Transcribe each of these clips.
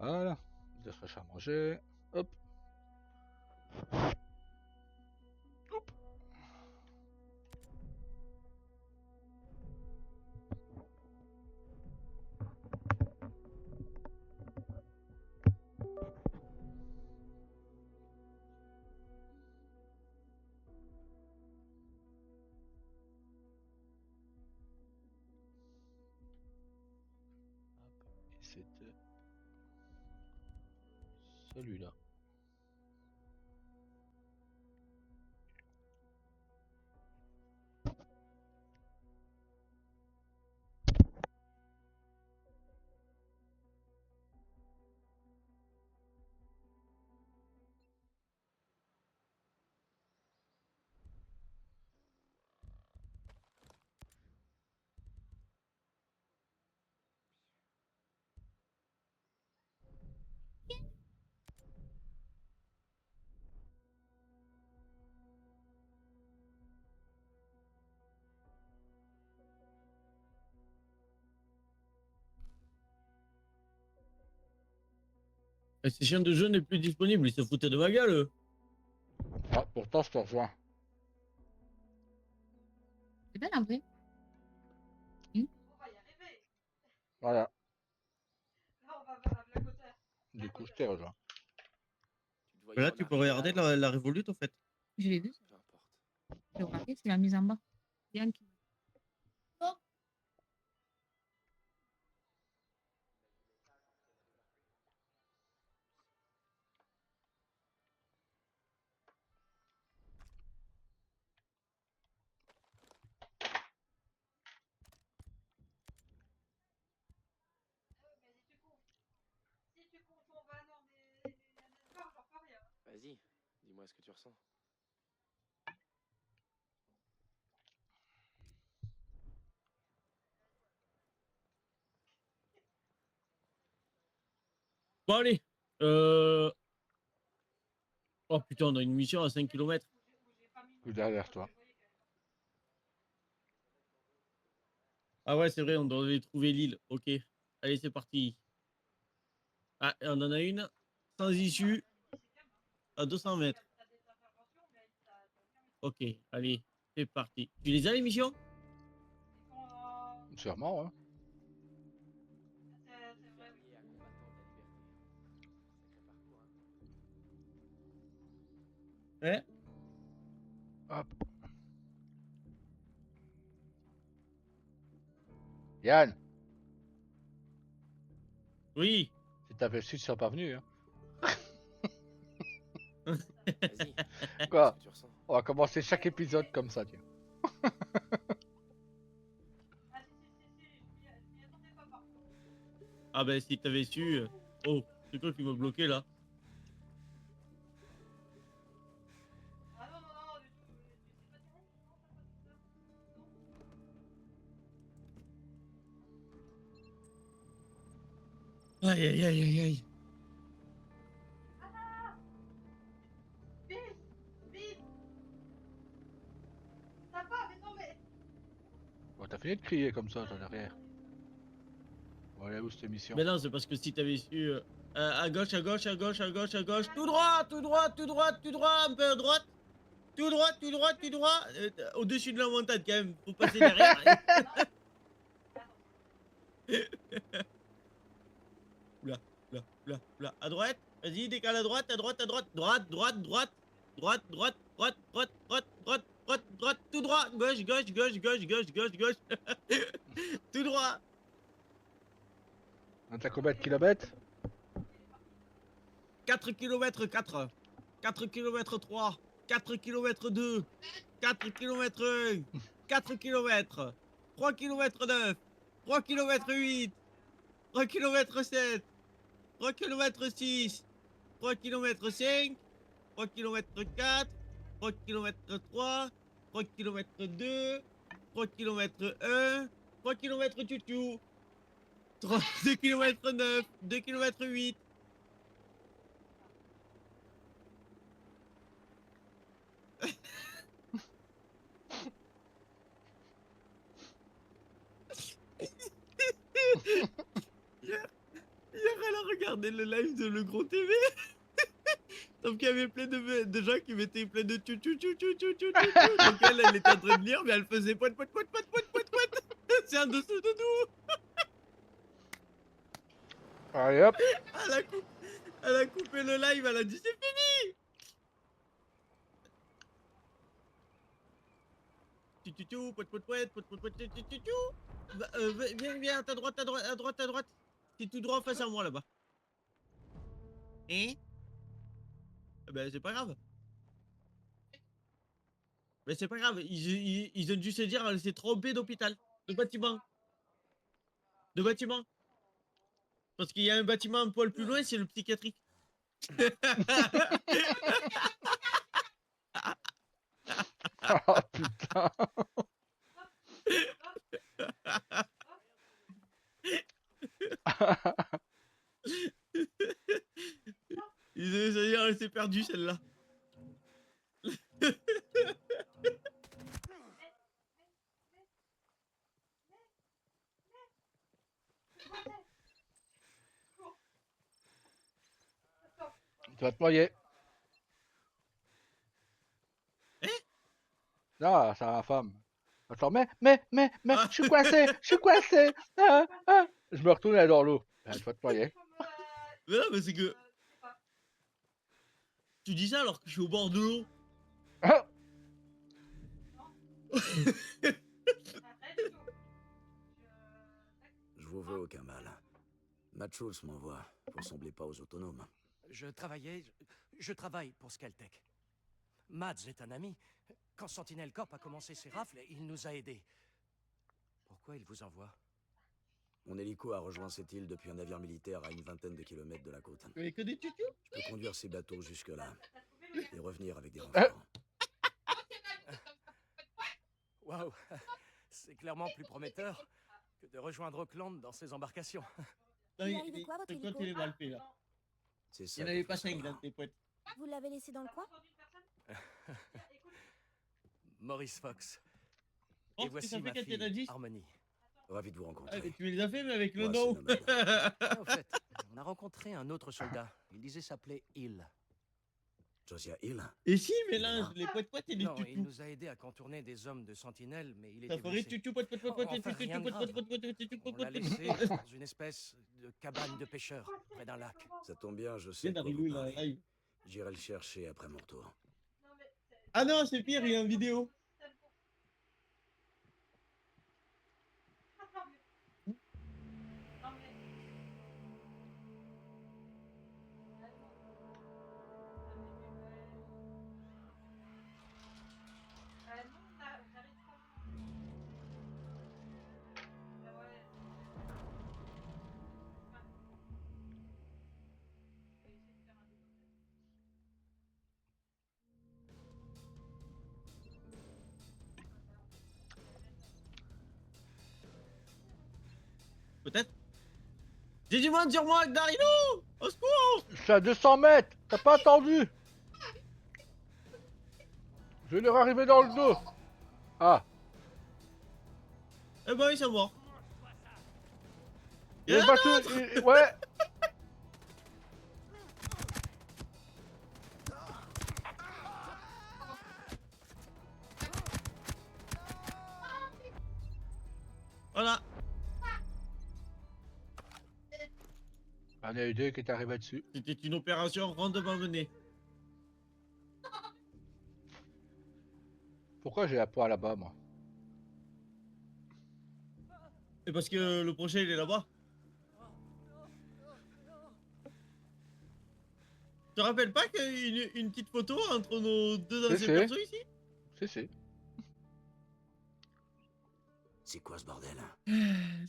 Voilà. Des fraîches à manger. Hop. Hop. Et c'était celui-là. La session de jeu n'est plus disponible, ils se foutaient de ma gueule. Eux. Ah, pourtant, je te rejoins. C'est belle en vrai. Voilà. Du coup, je t'ai rejoint. Là, tu peux regarder la Revolut, en fait. Je l'ai vu. Peu importe. J'ai remarqué, c'est la mise en bas. Bien qui... Vas-y, dis-moi ce que tu ressens. Bon, allez. Oh putain, on a une mission à 5 km. Je suis derrière toi. Ah ouais, c'est vrai, on devait trouver l'île. Ok. Allez, c'est parti. Ah, on en a une. Sans issue. À 200 mètres. Ok, allez, c'est parti. Tu les as, les missions? Sûrement, hein. Fermier à combattant de la liberté. Sacré parcours, hein. Ouais. Hop. Yann, Oui. si t'avais su, tu serais pas venu, hein. Vas-y, dis-moi Quoi? ce que tu ressens. On va commencer chaque épisode comme ça, tiens. Ah ben, si t'avais su... Oh, c'est quoi qui m'a bloqué, là? Aïe, aïe, aïe, aïe, aïe. Bon, t'as fini de crier comme ça, toi, derrière. Bon, allez, où cette émission? Mais non, c'est parce que si t'avais su... à gauche, à gauche, à gauche, à gauche, à gauche. Tout droit, tout droit, tout droit, tout droit, un peu à droite. Tout droit, tout droit, tout droit. Au-dessus de la montagne, quand même. Faut passer derrière. Oula, oula, oula, oula. À droite. Vas-y, décale à droite, à droite, à droite. Droite, droite, droite. Droite, droite, droite, droite, droite, droite, droite, droite. Tout droit. Gauche, gauche, gauche, gauche, gauche, gauche, gauche. Tout droit. T'as combien de kilomètres? 4 km 4. 4 km 3. 4 km 2. 4 km 1. 4 km. 3 km 9. 3 km 8. 3 km 7. 3 km 6. 3 km 5. 3 km 4. 3 km 3. 3 km 2. 3 km 1. 3 km tutu. 2 km 9. 2 km 8. Hier, elle a regardé regardé le live de Le Gros TV. Sauf qu'il y avait plein de gens qui mettaient plein de tchou tchou tchou tchou tchou tchou tchou tchou. Donc elle était en train de lire, mais elle faisait poète poète poète poète poète poète poète. C'est un dessous de nous. Allez hop. Elle a coupé le live, elle a dit c'est fini. Tchou tchou tchou, poète poète poète poète poète poète tchou tchou tchou. Viens, à ta droite, à droite, à droite, à droite. C'est tout droit face à moi là-bas. Hein? Ben c'est pas grave. Mais c'est pas grave, ils ont dû se dire elle s'est trompée d'hôpital, de bâtiment. De bâtiment. Parce qu'il y a un bâtiment un poil plus loin, c'est le psychiatrique. Oh putain. Ils ont se dire elle s'est perdue celle-là. Tu vas te noyer. Hein? Ah, c'est ma femme. Attends, mais, Ah. je suis coincé, je suis coincé. Ah, ah. Je me retourne, elle est dans l'eau. Ben, tu vas te noyer. Mais non, mais c'est que. Tu dis ça alors que je suis au bord de l'eau. Ah. Je vous veux aucun mal. Matt Schultz m'envoie. Vous ressemblez pas aux autonomes. Je travaille pour Skeltech. Mads est un ami. Quand Sentinel Corp a commencé ses rafles, il nous a aidés. Pourquoi il vous envoie? Mon hélico a rejoint cette île depuis un navire militaire à une vingtaine de kilomètres de la côte. Tu connais que des tutus? Je peux conduire ces bateaux jusque-là et revenir avec des renforts. Waouh, c'est clairement plus prometteur que de rejoindre Auckland dans ses embarcations. Non, Il arrive quoi, votre c'est quand hélico il est mal fait là. C'est Il ça. n'y en avait qu'il pas faut 5 savoir. dans tes poètes. Vous l'avez laissé dans le coin? Maurice Fox. Oh, Et qu'est-ce que voici ça fait ma quand t'es fille, dit? Harmony. Ravi de vous Ah, rencontrer. mais tu les as fait, mais avec le Moi, nom. c'est nomade. Ah, au fait, on a rencontré un autre soldat. Il disait s'appeler Hill. Josiah Hill. Et si, mélange les poètes poètes et les Non, il tutus. nous a aidés à contourner des hommes de Sentinelle, mais il Ça était ferait blessé. tutu poète poète poète poète Enfin, tutu rien de poète grave. poète poète poète tutu On poète l'a poète laissé poète. dans une espèce de cabane de pêcheurs, près d'un lac. Ça tombe bien, je sais Viens de quoi d'arriver vous là, parlez. live. J'irai le chercher après mon retour. Ah non, c'est pire, il y a une vidéo. Peut-être. J'ai du monde sur moi, Darino! Au secours! Je suis à 200 mètres. T'as pas attendu. Je vais leur arriver dans le dos. Ah. Eh ben, ils sont morts. Il est battu. Ouais. Voilà. On a eu deux qui est arrivé dessus. C'était une opération rondement menée. Pourquoi j'ai la poire là-bas, moi? Et parce que le prochain, il est là-bas. Tu te rappelles pas qu'il y a une petite photo entre nos deux anciens Si. persos ici? Si. C'est quoi ce bordel?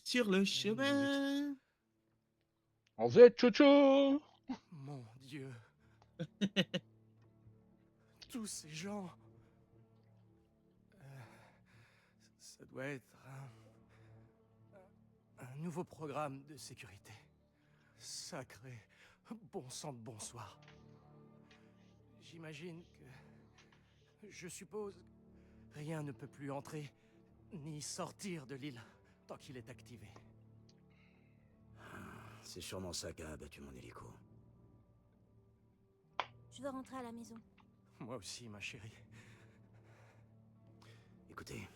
Sur le chemin. On faisait chouchou. Mon Dieu. Tous ces gens. Ça doit être un nouveau programme de sécurité. Sacré bon sang de bonsoir. J'imagine que... Je suppose que rien ne peut plus entrer ni sortir de l'île tant qu'il est activé. C'est sûrement ça qui a abattu mon hélico. Je veux rentrer à la maison. Moi aussi, ma chérie. Écoutez,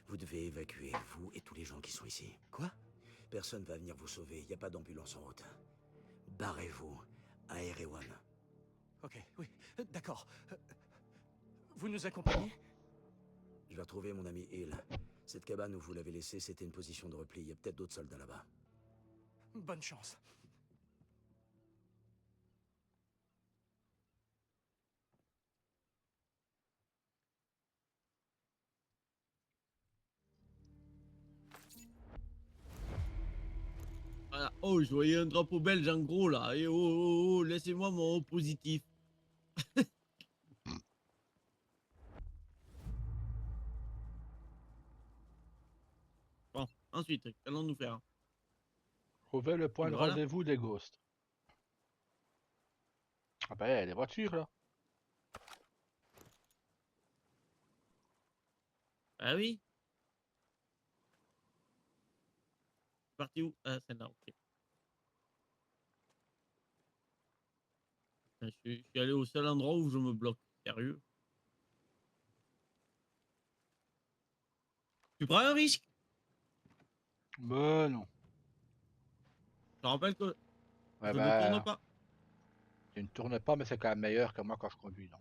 vous devez évacuer, vous et tous les gens qui sont ici. Quoi? Personne va venir vous sauver, il n'y a pas d'ambulance en route. Barrez-vous à Erewan. Ok, oui, d'accord. Vous nous accompagnez? Je vais retrouver mon ami Hill. Cette cabane où vous l'avez laissée, c'était une position de repli. Il y a peut-être d'autres soldats là-bas. Bonne chance. Voilà. Oh, je voyais un drapeau belge en gros là. Et oh, oh, oh, laissez-moi mon haut positif. Bon, ensuite, qu'allons-nous faire? Trouver le point de Voilà. rendez-vous des ghosts. Ah bah, il y a des voitures là. Ah oui. Parti où? Ah, c'est là, ok. Je suis allé au seul endroit où je me bloque. Sérieux? Tu prends un risque? Mais non. Je rappelle que Ouais, je ne tourne bah, pas. tu ne tournes pas, mais c'est quand même meilleur que moi quand je conduis. Donc.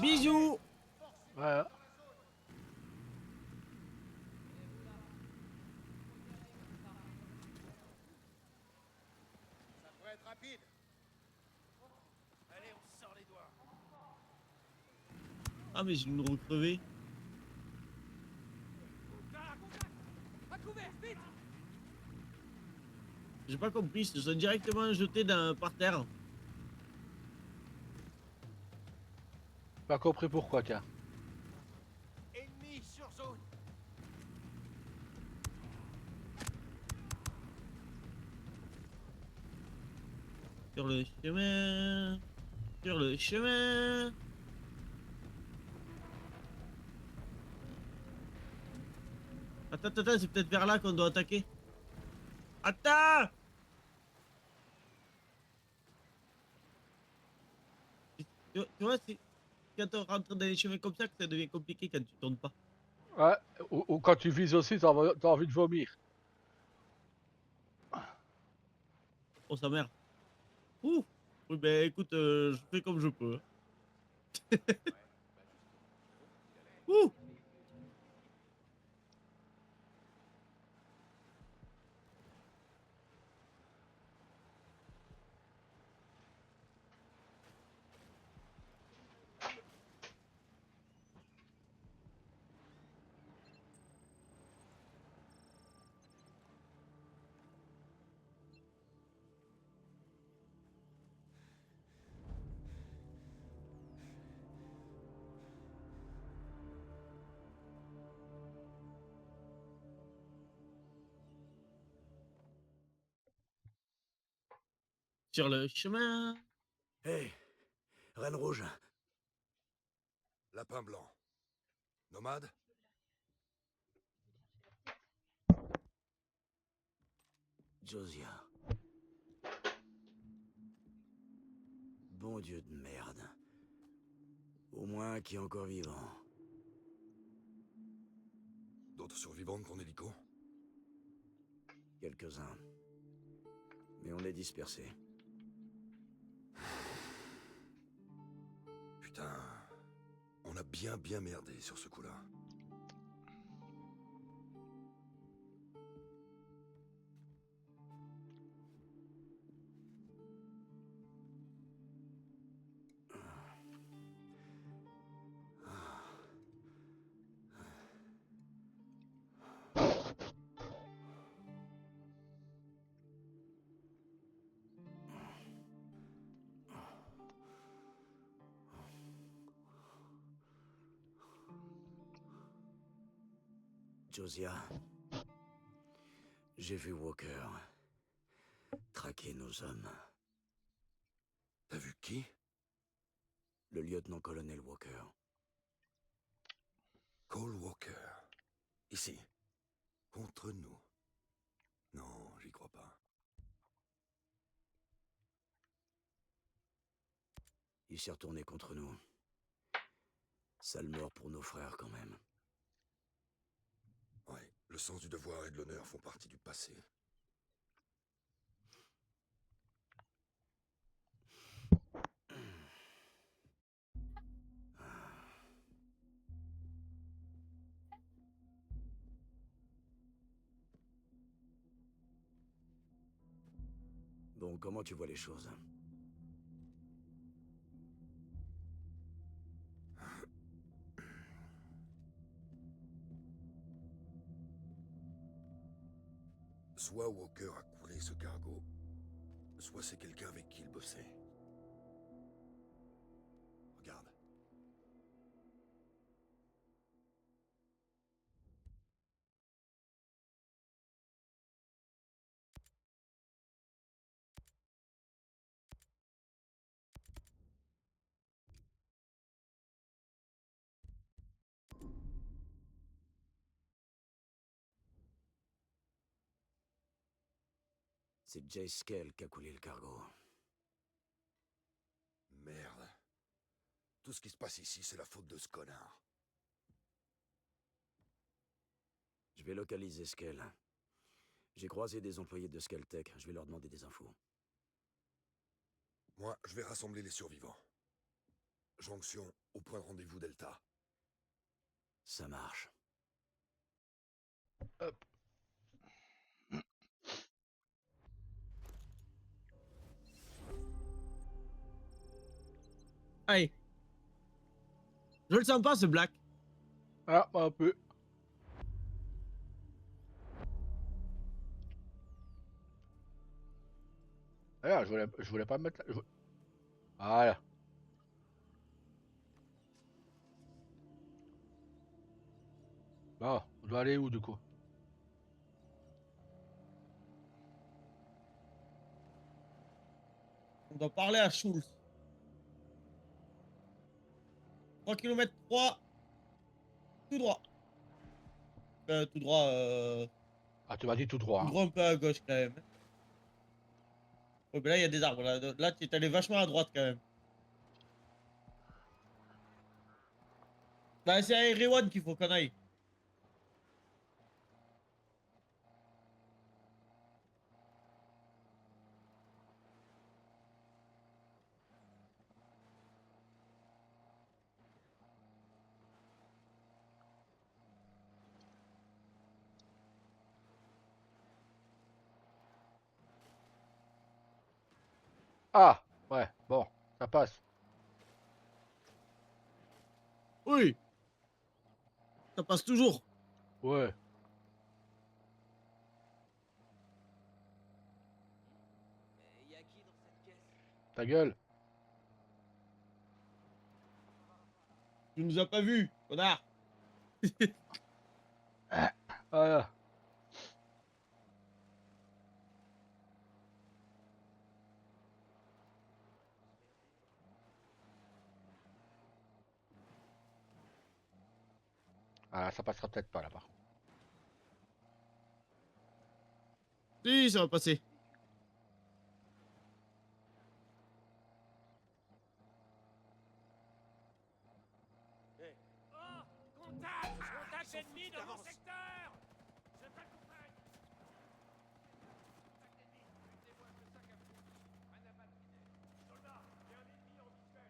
Bisous. Voilà. Ça devrait être rapide. Allez, on sort les doigts. Ah, mais j'ai une recrevée. À couvert, vite! J'ai pas compris, ils se sont directement jetés par terre. Pas compris pourquoi, tiens. Ennemi sur zone. Sur le chemin. Sur le chemin. Attends, attends, c'est peut-être vers là qu'on doit attaquer. Attends! Tu vois, c'est quand on rentre dans les chemins comme ça que ça devient compliqué quand tu tournes pas. Ouais, ou quand tu vises aussi, t'as envie de vomir. Oh, sa mère. Ouh! Oui, ben écoute, je fais comme je peux. Ouh! Sur le chemin. Hé, Reine Rouge. Lapin blanc. Nomade? Josiah. Bon Dieu de merde. Au moins qui est encore vivant. D'autres survivants de ton hélico? Quelques-uns. Mais on est dispersés. Putain. On a bien merdé sur ce coup-là. Josiah. J'ai vu Walker traquer nos hommes. Qui? Le lieutenant-colonel Walker. Cole Walker. Ici. Contre nous. Non, j'y crois pas. Il s'est retourné contre nous. Sale mort pour nos frères, quand même. Ouais, le sens du devoir et de l'honneur font partie du passé. Bon, comment tu vois les choses? Soit Walker a coulé ce cargo, soit c'est quelqu'un avec qui il bossait. Regarde. C'est Jay Skell qui a coulé le cargo. Merde. Tout ce qui se passe ici, c'est la faute de ce connard. Je vais localiser Skell. J'ai croisé des employés de Skelltech. Je vais leur demander des infos. Moi, je vais rassembler les survivants. Jonction au point de rendez-vous Delta. Ça marche. Hop. Allez. Je le sens pas, ce Black. Ah, un peu. Ah, je voulais pas me mettre là. Voilà. Bon, on doit aller où du coup? On doit parler à Schultz. 3 km 3. Tout droit. Tout droit, Ah, tu m'as dit tout droit. tout Hein. droit un peu à gauche quand même. Ouais, mais là, il y a des arbres. Là tu es allé vachement à droite quand même. Bah, c'est à Erewan qu'il faut qu'on aille. Ah, ouais, bon, ça passe. Oui, ça passe toujours. Ouais. Y a qui dans cette caisse? Ta gueule. Tu nous as pas vus, connard. Voilà. Ah, ça passera peut-être pas là par contre. Si, ça va passer. Oh! Contact! Contact ennemi dans mon secteur! J'ai pas compris! Soldat, il y a un ennemi en visuel!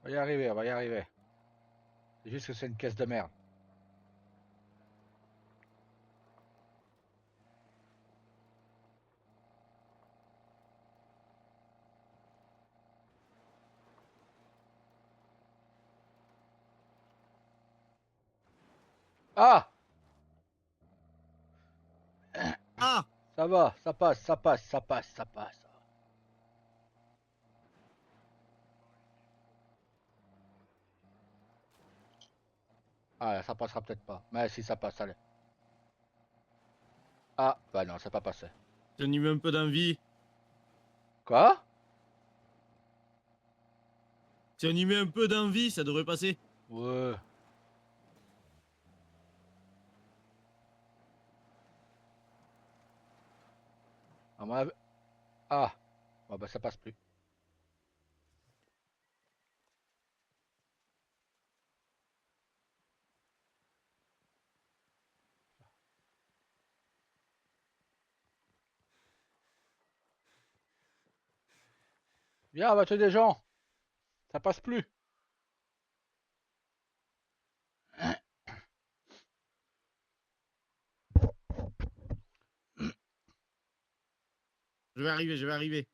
On va y arriver, on va y arriver. C'est juste que c'est une caisse de merde. Ah! Ah, Ça va, ça passe, ça passe, ça passe, ça passe. Ah, ça passera peut-être pas. Mais si ça passe, allez. Ah, bah non, c'est pas passé. J'en ai eu un peu d'envie. Quoi? Si on y met un peu d'envie, ça devrait passer. Ouais. À mon avis- Ah, bon, bah ça passe plus. Viens, on va tuer des gens. Ça passe plus. Je vais arriver, je vais arriver.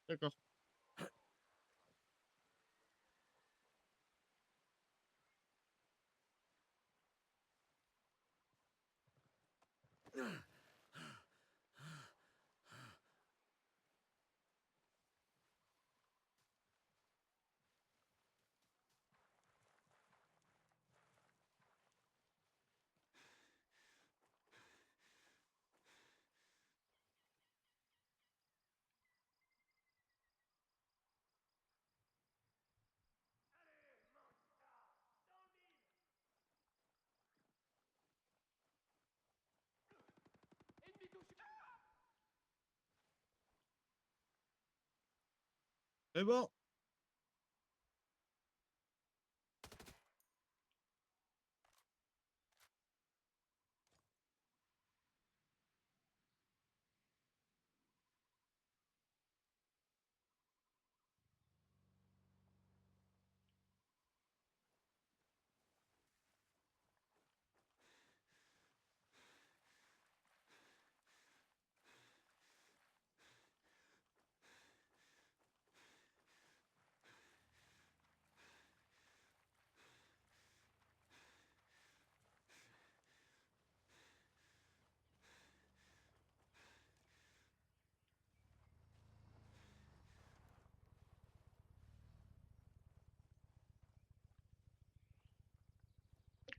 D'accord. C'est bon.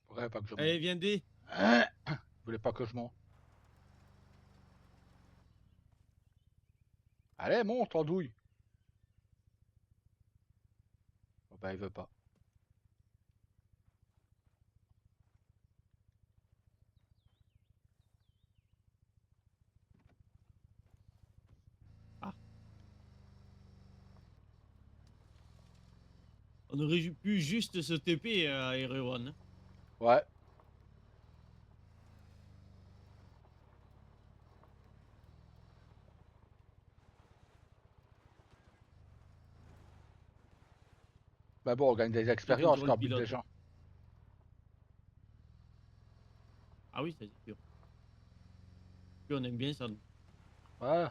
Ouais, pas que je monte. Allez, viens D. Vous voulez pas que je monte? Allez, monte, andouille. Oh, bah, il veut pas. Ah. On aurait pu juste se TP à Erewhon. Hein. Ouais. Bah bon, on gagne des Qui expériences contrôle quand on bute des pilote. gens. Ah oui, c'est sûr. Puis on aime bien ça. Nous. Ouais.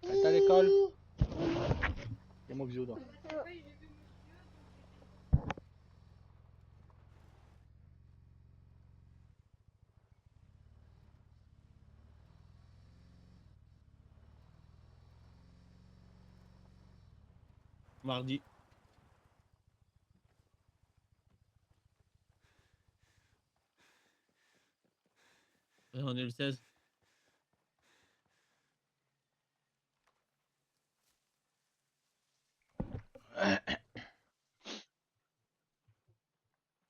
T'es à l'école? Et mon bisou, donc. Mardi. Ouais, on est le 16.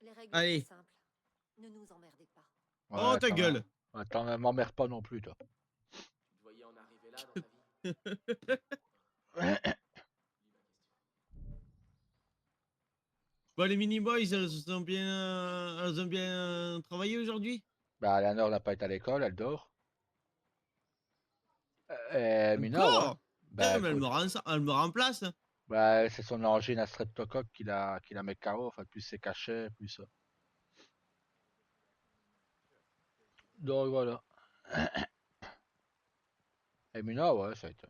Les règles Allez. sont simples. Ne nous emmerdez pas. Oh Ouais, ta gueule. Ouais, t'en m'emmerde pas non plus, toi. Tu te voyais en arriver là dans ta vie? Bon, les mini-boys, elles ont bien travaillé aujourd'hui. Bah, Léonore n'a pas été à l'école, elle dort. Mina, ouais. Encore. Bah, Putain, mais écoute. elle me remplace. Bah, c'est son angine à streptocoque qui la met KO, enfin, plus c'est caché, plus ça. Donc voilà. Et Mina, ouais, ça a été.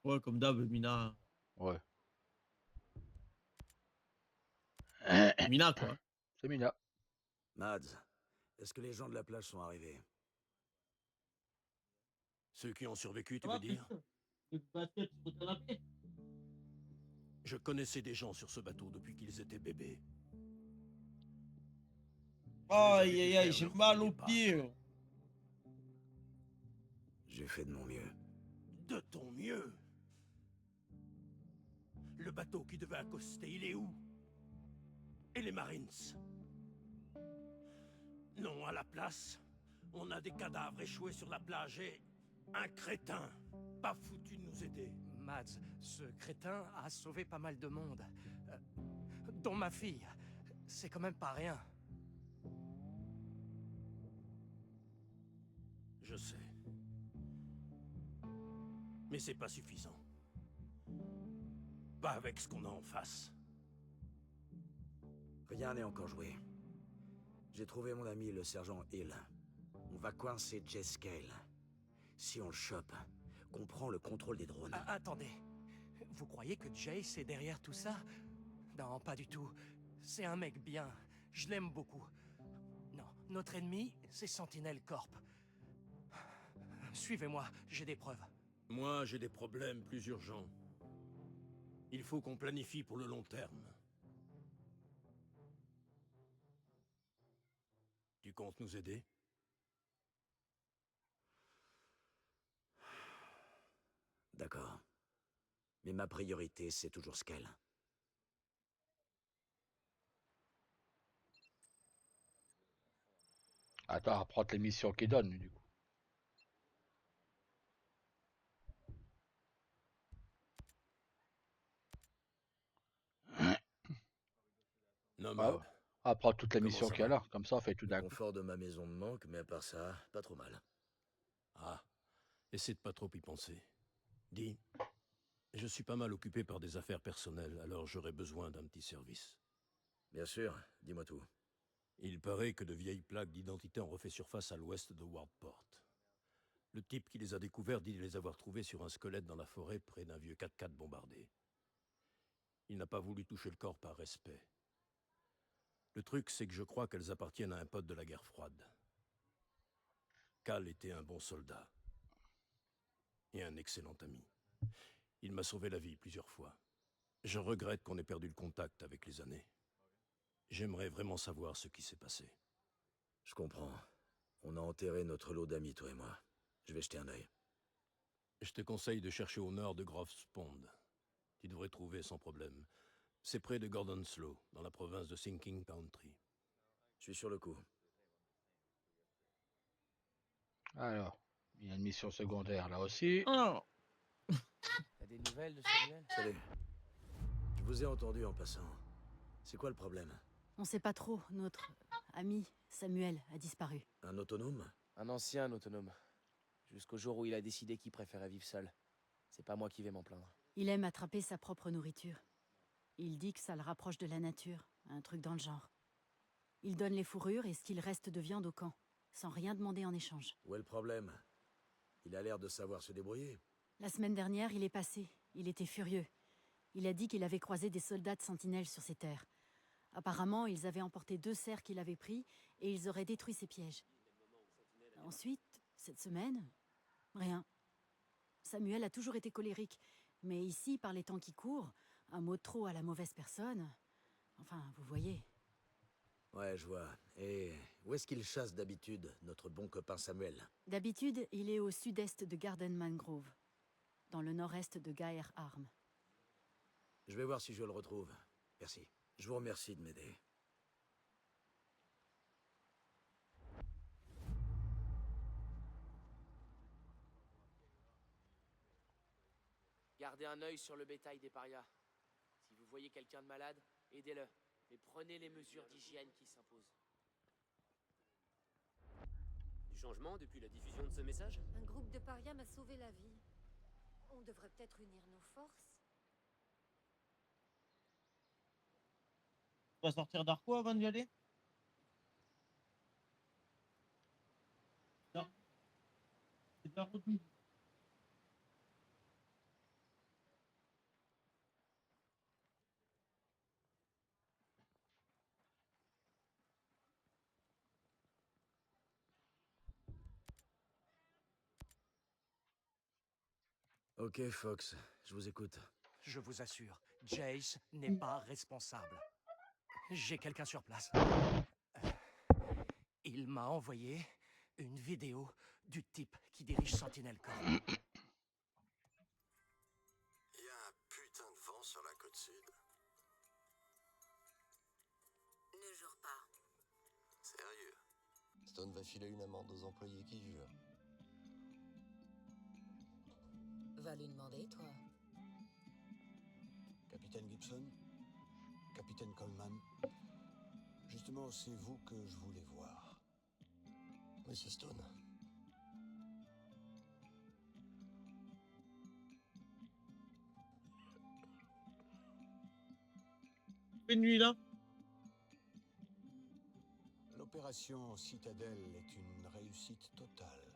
Ouais, comme d'hab, Mina. Ouais. Mina, quoi. C'est Mina. Mads, est-ce que les gens de la plage sont arrivés? Ceux qui ont survécu, tu Ça veux va, dire? le basket sur le canapé. Je connaissais des gens sur ce bateau depuis qu'ils étaient bébés. Aïe, vu aïe, faire aïe, j'ai leur mal premier aux pas. pieds. J'ai fait de mon mieux. De ton mieux. Le bateau qui devait accoster, il est où? Et les Marines? Non, à la place, on a des cadavres échoués sur la plage et un crétin pas foutu de nous aider. Mads, ce crétin a sauvé pas mal de monde. Dont ma fille. C'est quand même pas rien. Je sais. Mais c'est pas suffisant. Pas avec ce qu'on a en face. Rien n'est encore joué. J'ai trouvé mon ami le sergent Hill. On va coincer Jess Cale. Si on le chope, qu'on prend le contrôle des drones. Attendez. Vous croyez que Jace est derrière tout ça? Non, pas du tout. C'est un mec bien. Je l'aime beaucoup. Non, notre ennemi, c'est Sentinel Corp. Suivez-moi, j'ai des preuves. Moi, j'ai des problèmes plus urgents. Il faut qu'on planifie pour le long terme. Tu comptes nous aider? D'accord. Mais ma priorité, c'est toujours Skell. Attends, à prendre les missions qu'il donne, du coup. Nomade. À prendre toutes les Comment missions ça qu'il y a va? là. Comme ça, on fait tout Le d'un coup. confort de ma maison me manque, mais à part ça, pas trop mal. Ah, essaie de pas trop y penser. Dis, je suis pas mal occupé par des affaires personnelles, alors j'aurais besoin d'un petit service. Bien sûr, dis-moi tout. Il paraît que de vieilles plaques d'identité ont refait surface à l'ouest de Wardport. Le type qui les a découverts dit les avoir trouvés sur un squelette dans la forêt près d'un vieux 4x4 bombardé. Il n'a pas voulu toucher le corps par respect. Le truc, c'est que je crois qu'elles appartiennent à un pote de la guerre froide. Cal était un bon soldat. Et un excellent ami. Il m'a sauvé la vie plusieurs fois. Je regrette qu'on ait perdu le contact avec les années. J'aimerais vraiment savoir ce qui s'est passé. Je comprends. On a enterré notre lot d'amis, toi et moi. Je vais jeter un œil. Je te conseille de chercher au nord de Groves Pond. Tu devrais trouver sans problème. C'est près de Gordonslow, dans la province de Sinking Country. Je suis sur le coup. Alors, il y a une mission secondaire là aussi. Oh, T'as des nouvelles de Samuel? Salut. Je vous ai entendu en passant. C'est quoi le problème? On sait pas trop. Notre ami Samuel a disparu. Un autonome? Un ancien autonome. Jusqu'au jour où il a décidé qu'il préférait vivre seul. C'est pas moi qui vais m'en plaindre. Il aime attraper sa propre nourriture. Il dit que ça le rapproche de la nature, un truc dans le genre. Il donne les fourrures et ce qu'il reste de viande au camp, sans rien demander en échange. Où est le problème? Il a l'air de savoir se débrouiller. La semaine dernière, il est passé. Il était furieux. Il a dit qu'il avait croisé des soldats de sentinelles sur ses terres. Apparemment, ils avaient emporté 2 cerfs qu'il avait pris et ils auraient détruit ses pièges. Ensuite, cette semaine, rien. Samuel a toujours été colérique, mais ici, par les temps qui courent, un mot de trop à la mauvaise personne... Enfin, vous voyez. Ouais, je vois. Et où est-ce qu'il chasse d'habitude, notre bon copain Samuel? D'habitude, il est au sud-est de Garden Mangrove, dans le nord-est de Gaer Arm. Je vais voir si je le retrouve. Merci. Je vous remercie de m'aider. Gardez un œil sur le bétail des parias. Si vous voyez quelqu'un de malade, aidez-le. Mais prenez les mesures d'hygiène qui s'imposent. Du changement depuis la diffusion de ce message? Un groupe de parias m'a sauvé la vie. On devrait peut-être unir nos forces. tu vas sortir d'Arco avant d'y aller? Ok, Fox, je vous écoute. Je vous assure, Jace n'est pas responsable. J'ai quelqu'un sur place. Il m'a envoyé une vidéo du type qui dirige Sentinel Corp. Il y a un putain de vent sur la côte sud. Ne jure pas. Sérieux. Stone va filer une amende aux employés qui jurent. Va lui demander, toi. Capitaine Gibson, Capitaine Coleman, justement, c'est vous que je voulais voir. Monsieur Stone. Une nuit là. L'opération Citadelle est une réussite totale.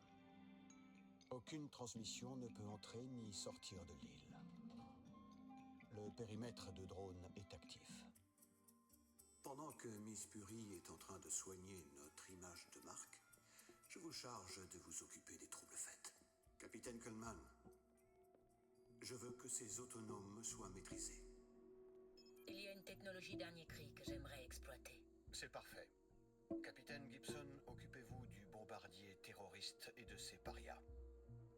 Aucune transmission ne peut entrer ni sortir de l'île. Le périmètre de drone est actif. Pendant que Miss Puri est en train de soigner notre image de marque, je vous charge de vous occuper des troubles faits. Capitaine Coleman, je veux que ces autonomes soient maîtrisés. Il y a une technologie dernier cri que j'aimerais exploiter. C'est parfait. Capitaine Gibson, occupez-vous du bombardier terroriste et de ses parias.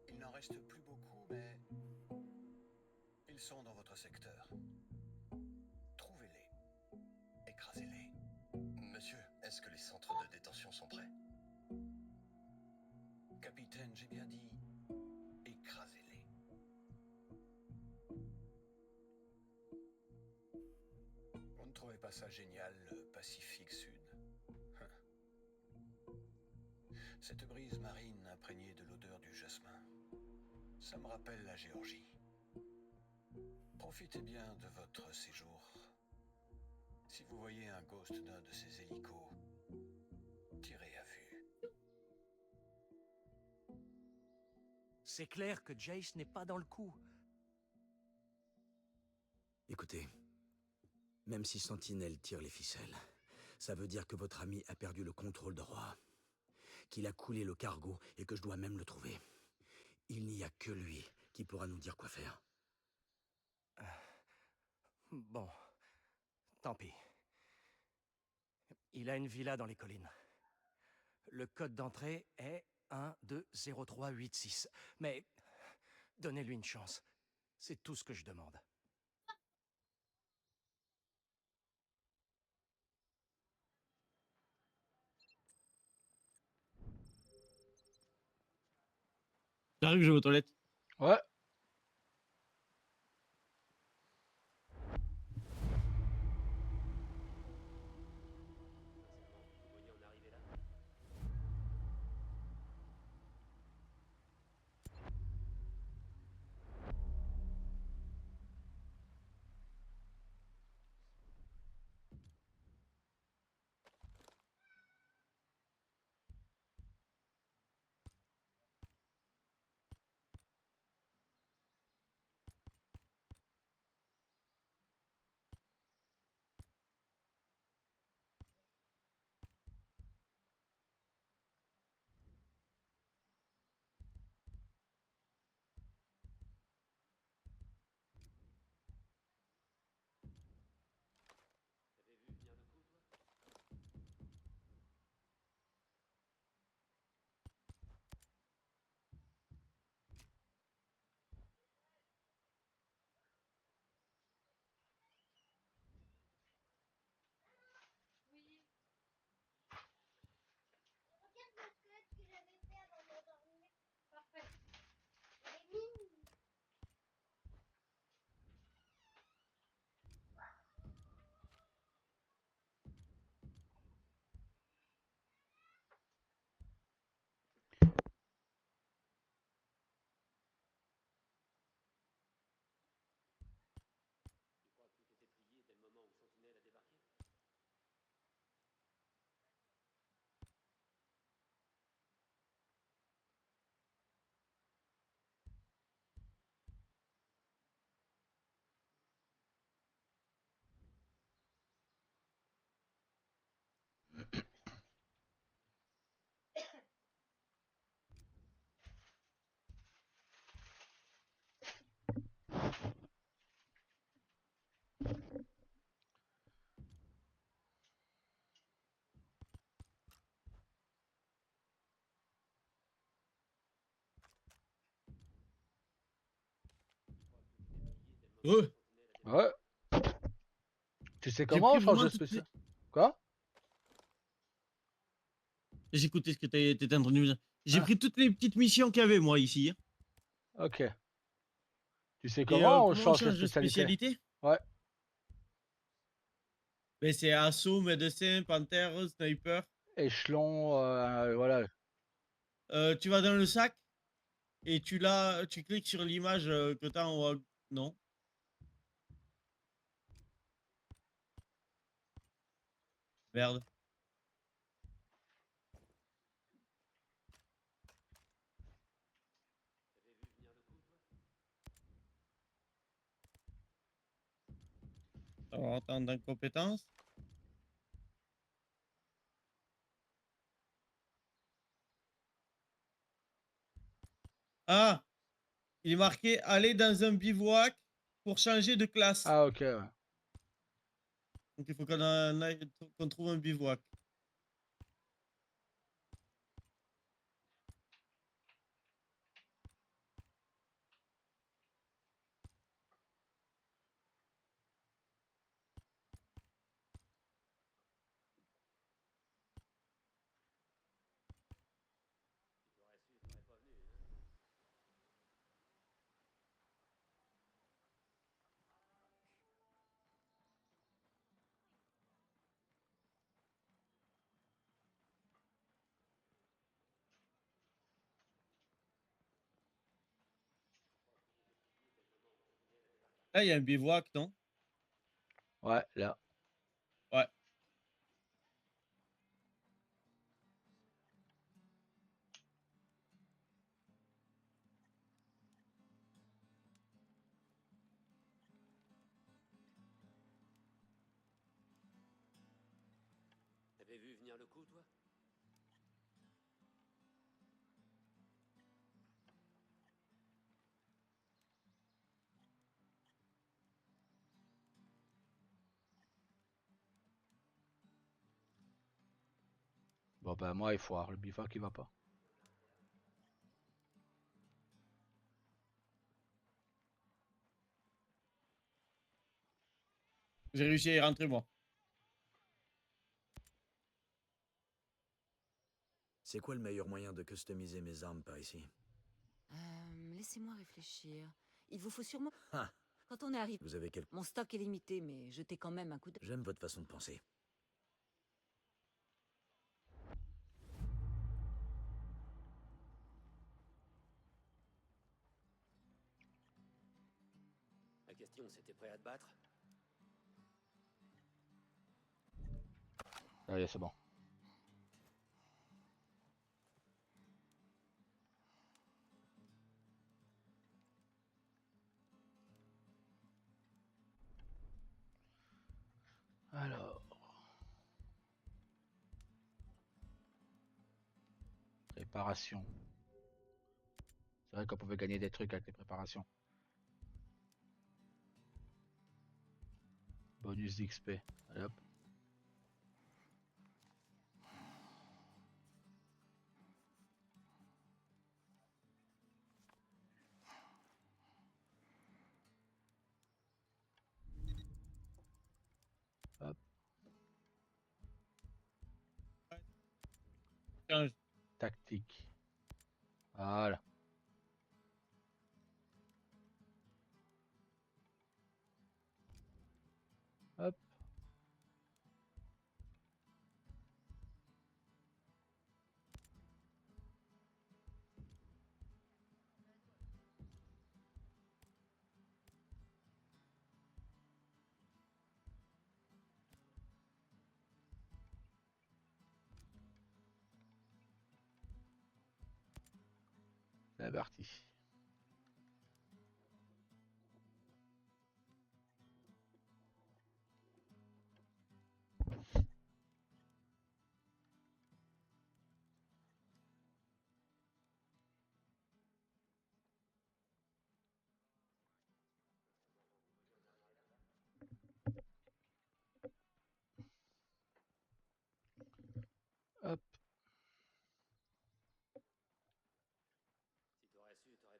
Il n'en reste plus beaucoup, mais ils sont dans votre secteur. Trouvez-les. Écrasez-les. Monsieur, est-ce que les centres de détention sont prêts? Capitaine, j'ai bien dit écrasez-les. Vous ne trouvez pas ça génial, le Pacifique Sud? Cette brise marine imprégnée de l'odeur du jasmin, ça me rappelle la Géorgie. Profitez bien de votre séjour. Si vous voyez un ghost d'un de ces hélicos, tirez à vue. C'est clair que Jace n'est pas dans le coup. Écoutez, même si Sentinelle tire les ficelles, ça veut dire que votre ami a perdu le contrôle de Roi, qu'il a coulé le cargo et que je dois même le trouver. Il n'y a que lui qui pourra nous dire quoi faire. Bon, tant pis. Il a une villa dans les collines. Le code d'entrée est 120386. Mais donnez-lui une chance. C'est tout ce que je demande. J'arrive, je vais aux toilettes. Ouais. Ouais. Ouais. Tu sais J'ai comment pris on change vraiment de toutes les... spécial? Quoi? J'écoutais ce que t'étais en train de me dire. J'ai Ah, pris toutes les petites missions qu'il y avait, moi, ici. Hein. ok. Tu sais Et comment on comment on change de change de spécialité? spécialité? Ouais. Ben, c'est assaut, médecin, panthère, sniper. Échelon, voilà. Tu vas dans le sac et tu cliques sur l'image que t'as en haut. Non. Merde. Alors, attends, dans compétences. Ah, il est marqué aller dans un bivouac pour changer de classe. Ah, ok, ouais. Donc il faut qu'on trouve un bivouac. Là, il y a un bivouac, non? Ouais, là. Ouais. T'avais vu venir le coup, toi? Bon, bah, moi, il faut avoir le bivouac qui va pas. J'ai réussi à y rentrer, moi. C'est quoi le meilleur moyen de customiser mes armes par ici? Laissez-moi réfléchir. Il vous faut sûrement... Ah, Quand on arrive... vous avez Mon stock est limité, mais jetez quand même un coup d'œil. J'aime votre façon de penser. La question, c'était prêt à te battre? Allez, c'est bon. Alors. Préparation. C'est vrai qu'on pouvait gagner des trucs avec les préparations. Bonus d'XP. Allez hop. Hop. Change. Tactique. Voilà. Hop. C'est parti. Hop. Si t'aurais su, t'aurais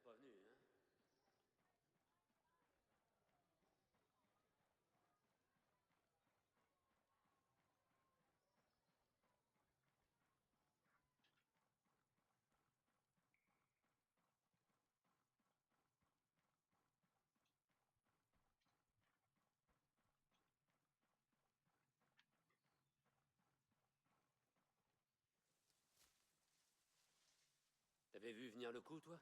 T'avais vu venir le coup, toi?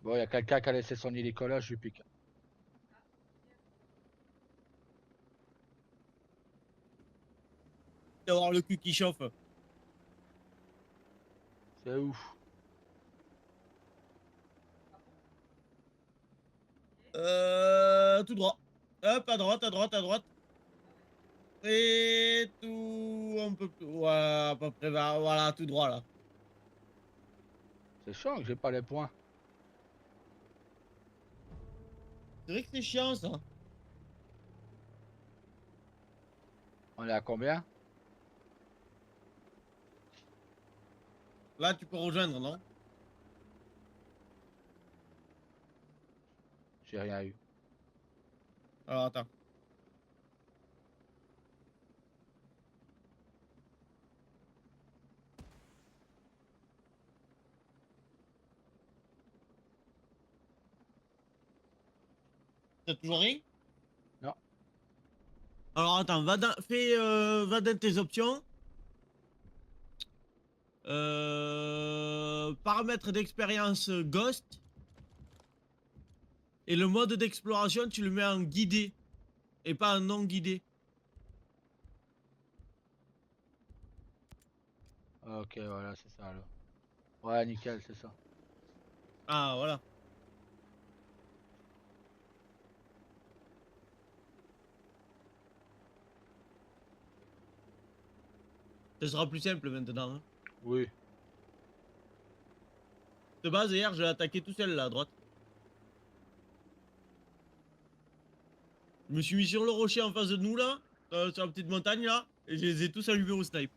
Bon, il y a quelqu'un qui a laissé son hélicola, je lui pique. D'avoir le cul qui chauffe. C'est ouf. Tout droit. Hop, à droite, à droite, à droite. Et tout un peu plus. Ouais, à peu près, voilà, tout droit là. C'est chiant que j'ai pas les points. C'est vrai que c'est chiant ça. On est à combien? Là, tu peux rejoindre, non? J'ai rien eu. Alors, attends. T'as toujours rien? Non. Alors, attends, va dans tes options. Paramètres d'expérience Ghost. Et le mode d'exploration, tu le mets en guidé. Et pas en non guidé. Ok, voilà, c'est ça alors. Ouais, nickel, c'est ça. Ah, voilà. Ce sera plus simple maintenant. Hein. Oui. De base, hier, je l'ai attaqué tout seul là à droite. Je me suis mis sur le rocher en face de nous là, sur la petite montagne là, et je les ai tous allumés au snipe.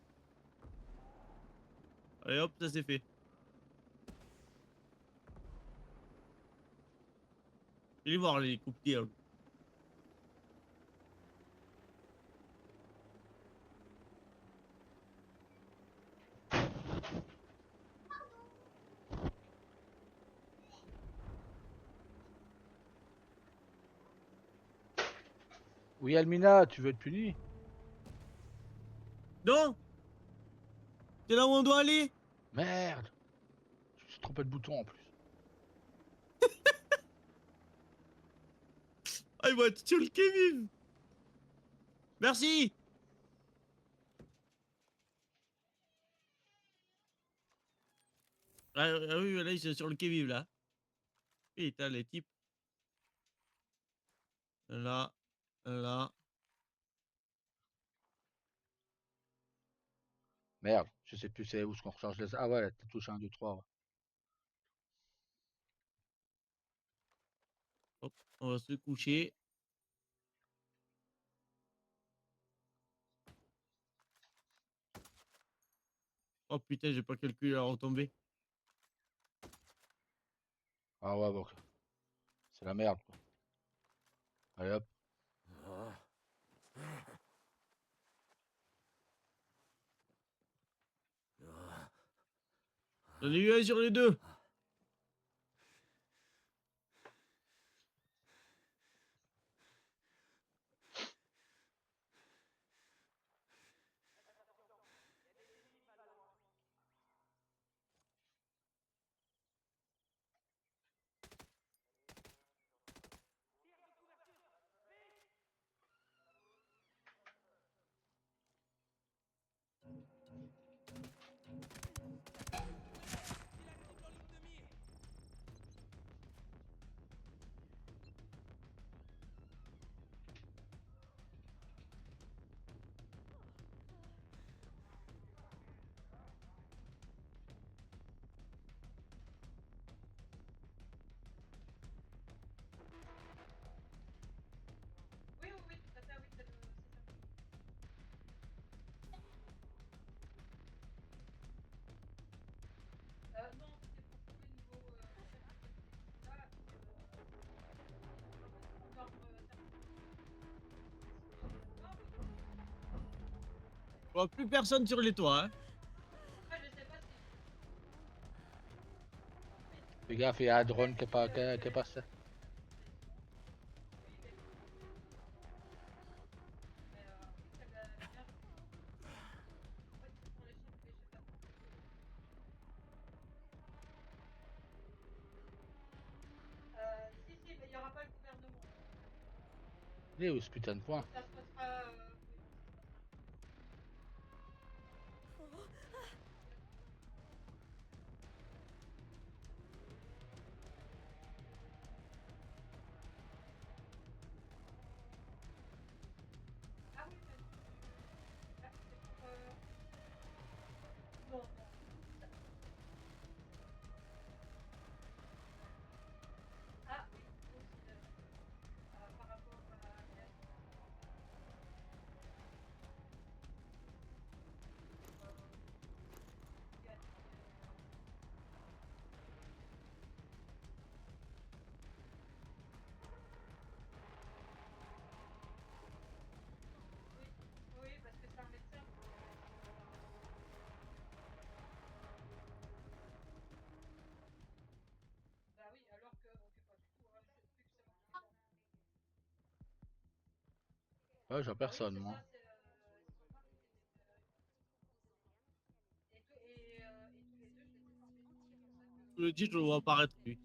Allez hop, ça c'est fait. Allez voir les l'hélicoptère. Oui, Almina, tu veux être puni? Non. C'est là où on doit aller. Merde. Je me suis trompé de bouton en plus. Ah, il va être sur le Kevin. Merci. Ah oui, là, ils sont sur le Kevin là. Putain, les types. Là, là. Merde, je sais plus c'est où ce qu'on recharge les... Ah ouais, t'as touché 1, 2, 3. Ouais. Hop, on va se coucher. Oh putain, j'ai pas calculé la retombée. Ah ouais, bon. C'est la merde, quoi. Allez hop. J'en ai eu un sur les deux. vois plus personne sur les toits. Hein. Fais gaffe, il y a un drone qui est passé. Il est où ce putain de point? Ouais, je vois personne, moi. Je le dis, je le vois apparaître lui.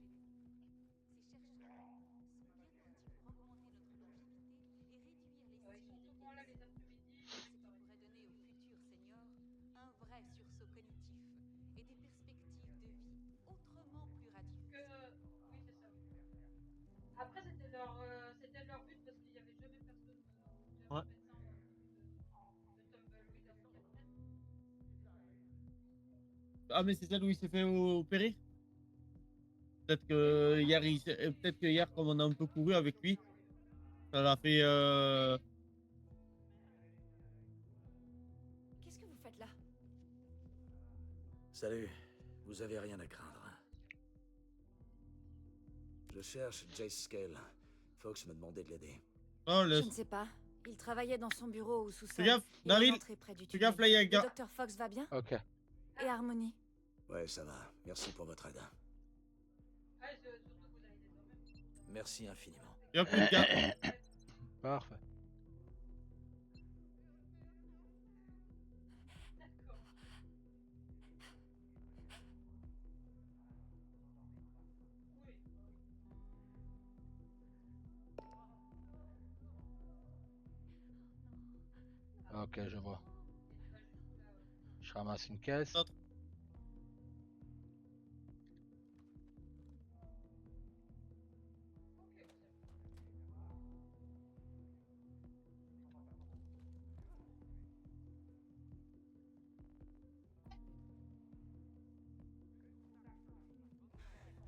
Ouais. Ah mais c'est celle où il s'est fait opérer. Peut-être que hier, peut-être que hier, comme on a un peu couru avec lui, ça l'a fait. Qu'est-ce que vous faites là? Salut, vous avez rien à craindre. Je cherche Jace Scale. Fox me demandait de l'aider. Oh, Je ne sais pas. Il travaillait dans son bureau au sous-sol. Fais gaffe, et à Daryl. l'entrée près du Fais tunnel. gaffe là, il y a un Le gars. docteur Fox va bien? Ok. Et Harmony? Ouais, ça va. Merci pour votre aide. Merci infiniment. Il y a plus de gars. Parfait. Ok, je vois. Je ramasse une caisse.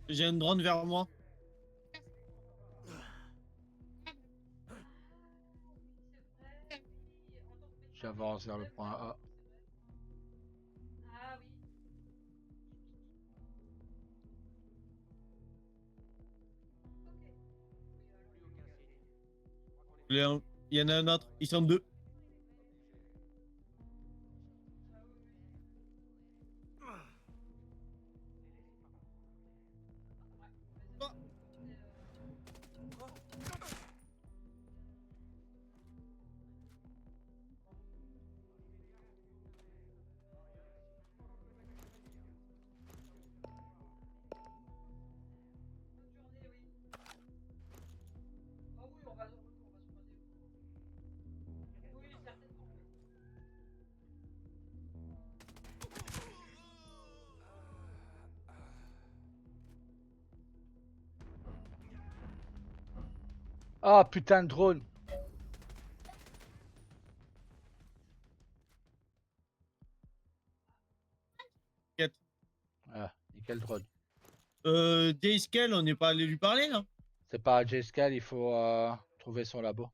J'ai un drone vers moi. J'avance vers le point A. Il y en a un autre. Ils sont deux. Ah putain de drone. Ah, nickel drone. J-Scale, on n'est pas allé lui parler là. C'est pas à J-Scale, il faut trouver son labo.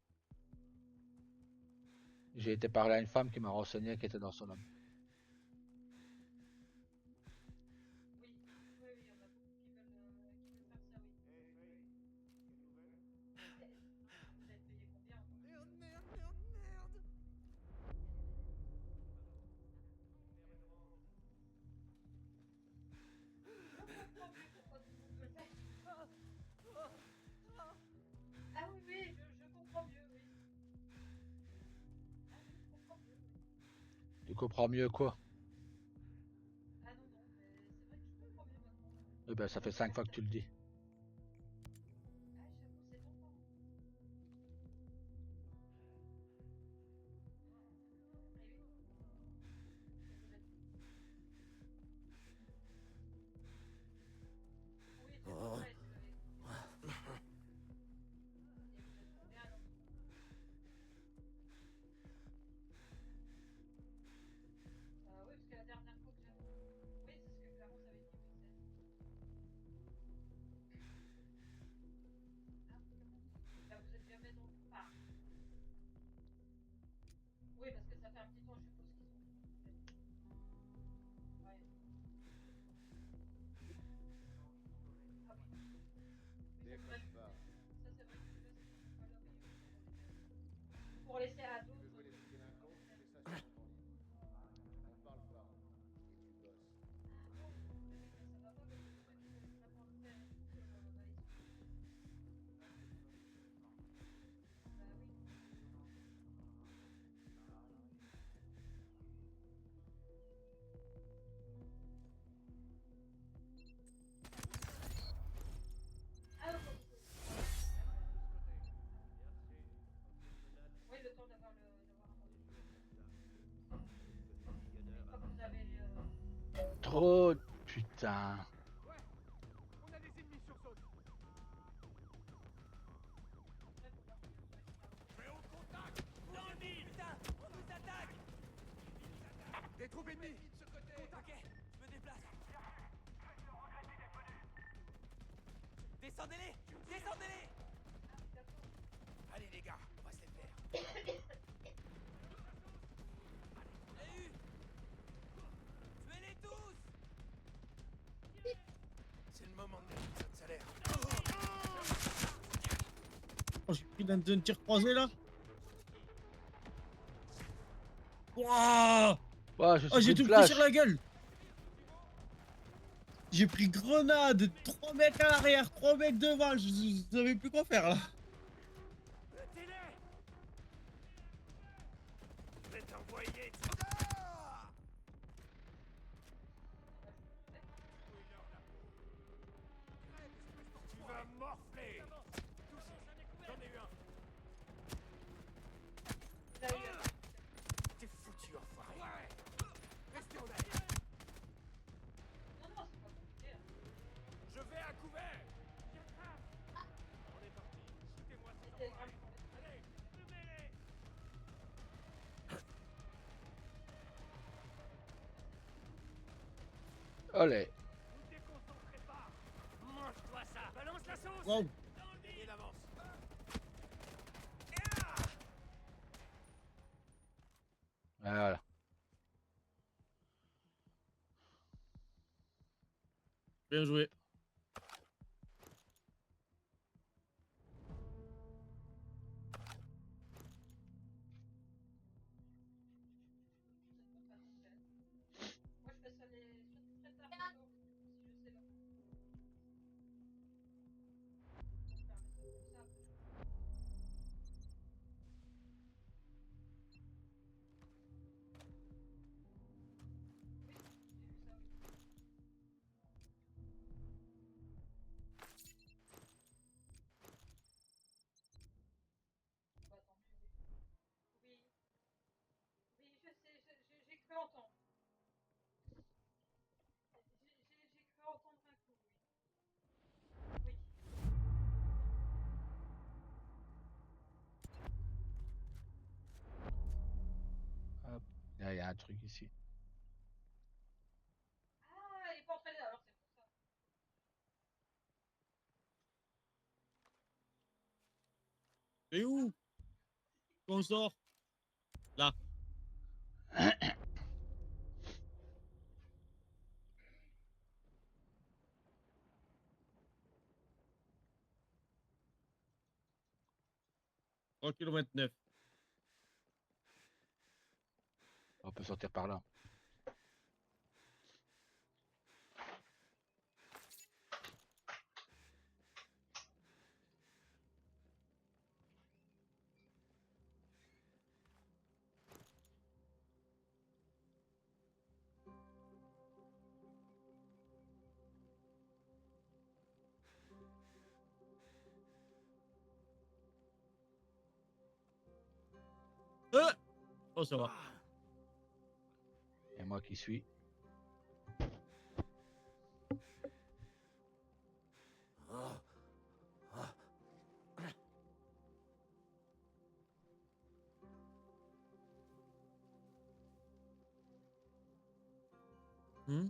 J'ai été parler à une femme qui m'a renseigné qui était dans son labo. Tu comprends mieux quoi? Eh ben ça fait 5 fois que tu le dis. Oh. Trop, putain. Des troupes ennemies! Ok, je me déplace. Descendez-les! Descendez-les! Allez les gars, on va se les faire. J'ai eu! Tuez-les tous! C'est le moment de mettre notre salaire. Oh, j'ai pris d'un tir croisé là. Wouah! Ouais, je Oh, j'ai suis tout une pris flash. sur la gueule. J'ai pris grenade, 3 mecs à l'arrière, 3 mecs devant, je savais plus quoi faire là. Je vais t'envoyer. Tu vas morfler. J'en ai eu un. T'es foutu, enfoiré. Ouais. Restez en arrière. Je vais à couvert. On est parti. Shootez-moi ces enfoirés. Allez, levez-les. Allez. Vous déconcentrez pas. Mange-toi ça. Balance la sauce. Wow. Gagnez d'avance. Voilà. Bien joué. Hop. Là, il y a un truc ici. Et où? On sort? Là. Km 9. On peut sortir par là. Oh, ça va. Et moi qui suis. Hmm.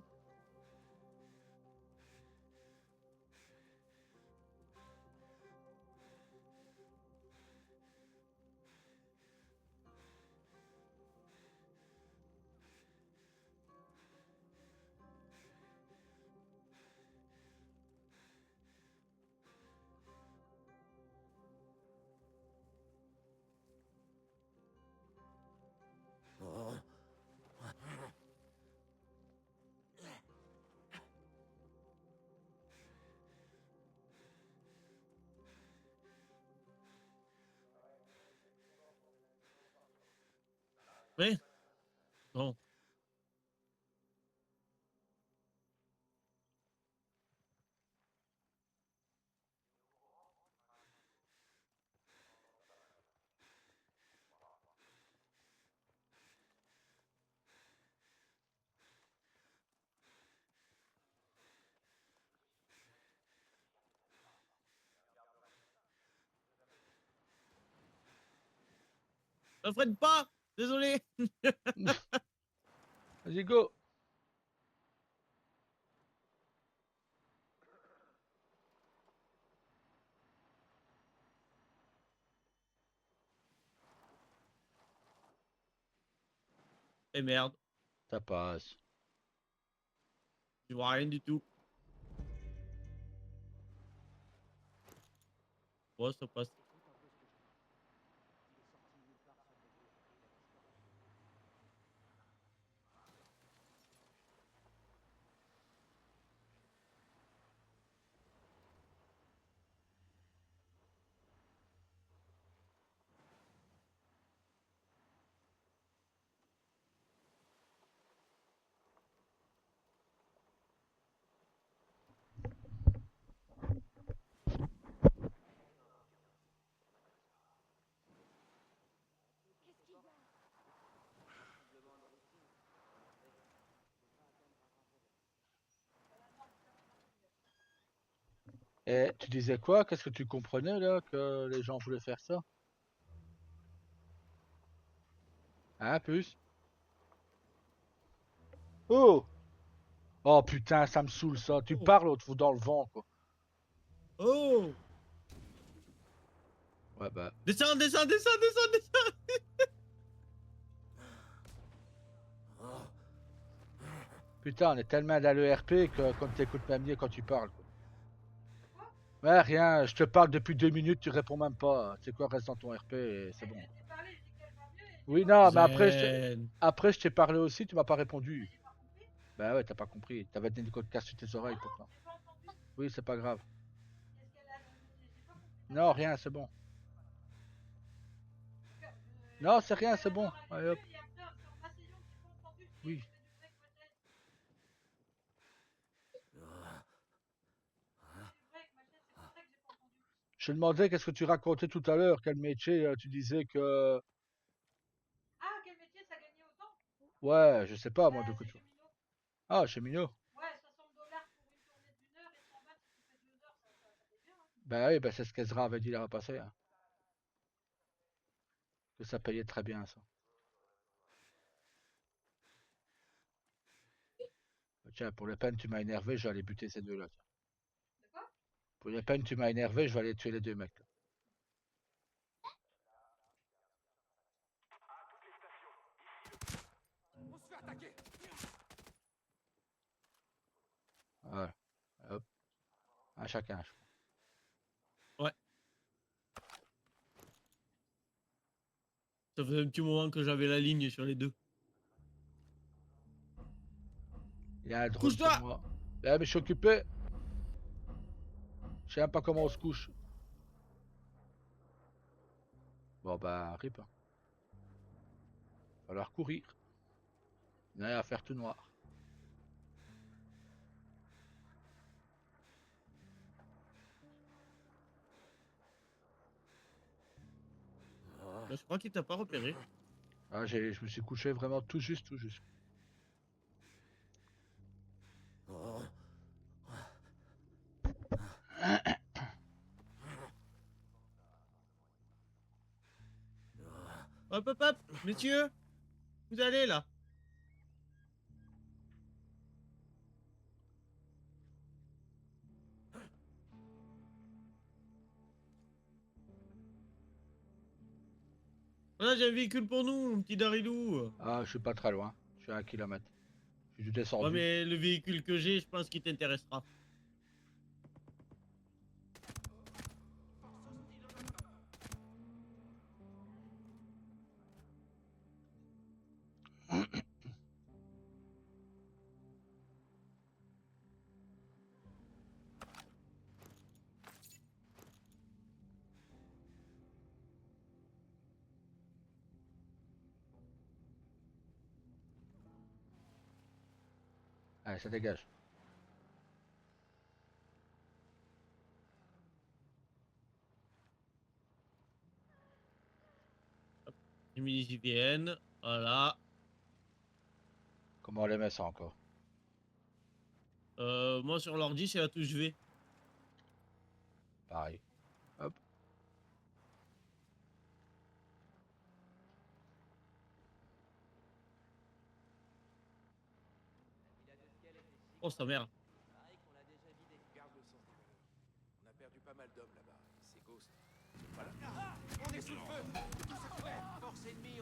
Oui. Bon. Ne freine pas. Désolé. Vas-y, go. Et merde. Ça passe. Je vois rien du tout. Ouais, ça passe. Et tu disais quoi? Qu'est-ce que tu comprenais là que les gens voulaient faire ça? Hein, plus? Oh! Oh putain, ça me saoule ça. Tu Oh. parles, on te fout dans le vent quoi. Oh. Ouais bah. Descends, descends, descends, descends, descends. Putain, on est tellement dans l'ERP que qu'on t'écoute même mieux quand tu parles quoi. Ouais, rien, je te parle depuis 2 minutes, tu réponds même pas. C'est quoi, reste dans ton RP et c'est bon. Oui, non, mais Zen. après je t'ai parlé aussi, tu m'as pas répondu. Bah ouais, t'as pas compris. T'avais des casses sur tes oreilles pourtant. Oui, c'est pas grave. Non, rien, c'est bon. Non, c'est rien, c'est bon. Allez, hop. Oui. Je te demandais qu'est-ce que tu racontais tout à l'heure, quel métier, tu disais que... Ouais, je sais pas moi de quoi tu... Ah, chez Minot. Bah oui, bah c'est ce qu'Ezra avait dit la fois passée, hein, que ça payait très bien ça. Tiens, pour les peines tu m'as énervé, je vais aller buter ces deux-là. Pour les peines tu m'as énervé, je vais aller tuer les deux mecs. On se fait attaquer. Voilà. Hop. Un chacun, je crois. Ouais. Ça faisait un petit moment que j'avais la ligne sur les deux. Il y a un drone sur Couche-toi. moi. Ah, mais je suis occupé. Je sais même pas comment on se couche. Bon bah, rip. Hein. Falloir courir. Il n'y a rien à faire tout noir. Je crois qu'il t'a pas repéré. Ah, je me suis couché vraiment tout juste, tout juste. Oh. Hop, hop, hop, messieurs, vous allez là. Voilà, j'ai un véhicule pour nous, mon petit Daridou. Ah, je suis pas très loin. Je suis à 1 kilomètre. Je suis Ouais, descendu. mais le véhicule que j'ai, je pense qu'il t'intéressera. Allez, ça dégage. Les milices y viennent, voilà. Comment on les met ça encore? Moi sur l'ordi, c'est la touche V. Pareil. Hop. Oh, sa mère. Garde le sens des valeurs. On a perdu pas mal d'hommes là-bas. C'est Ghost. Voilà. Ah, on est sous le feu. Tout se fait. Force ennemie.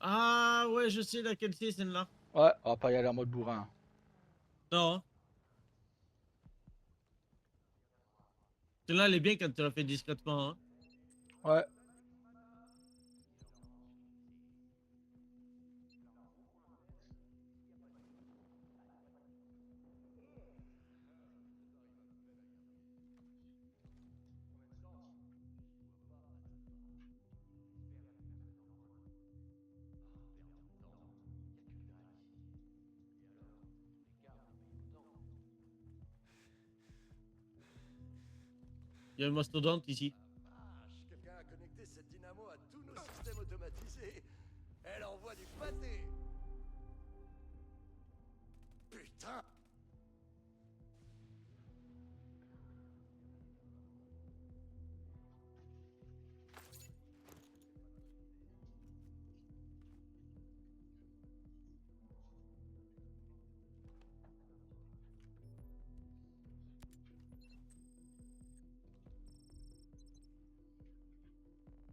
Ah ouais, je sais laquelle c'est celle-là. Ouais, on va pas y aller en mode bourrin. Non. Celle-là, elle est bien quand tu la fais discrètement. Hein. Ouais. Il y a un mastodonte ici. Quelqu'un a connecté cette dynamo à tous nos systèmes automatisés. Elle envoie du pâté. Putain.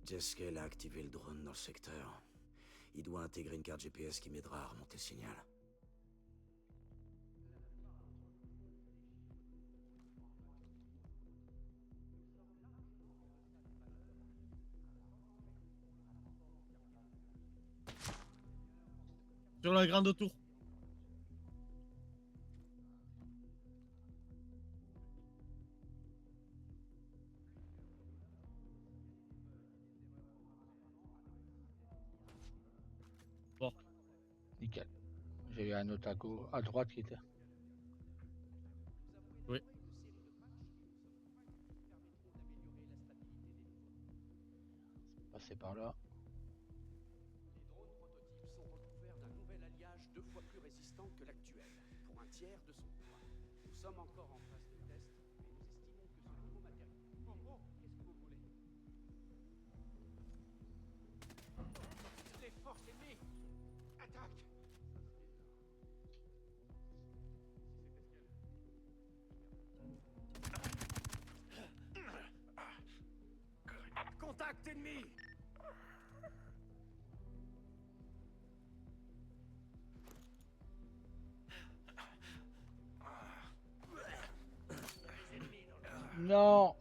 Jeskel a activé le drone dans le secteur. Il doit intégrer une carte GPS qui m'aidera à remonter le signal. Sur la grande tour. Bon. Nickel. J'ai eu un autre à droite qui était. Oui. Passer par là. Les drones prototypes sont recouverts d'un nouvel alliage 2 fois plus résistant que l'actuel, pour un tiers de son poids. Nous sommes encore en phase de test, mais nous estimons que ce nouveau matériel... Oh, qu'est-ce que vous voulez? Les forces ennemies! Attaque! Contact ennemi! Non.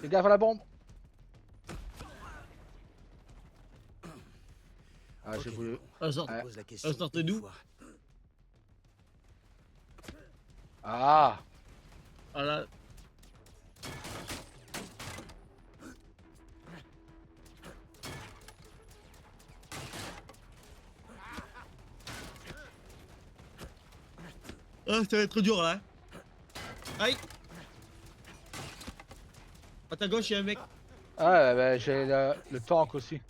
Fais gaffe à la bombe. Ah, j'ai voulu. Elle sort, Pose la question elle sortait une d'où? fois. Ah. Ah là. Ah, ça va être dur là. Hein. Aïe. À ta gauche, il y a un mec. Ah, bah, j'ai le tank aussi.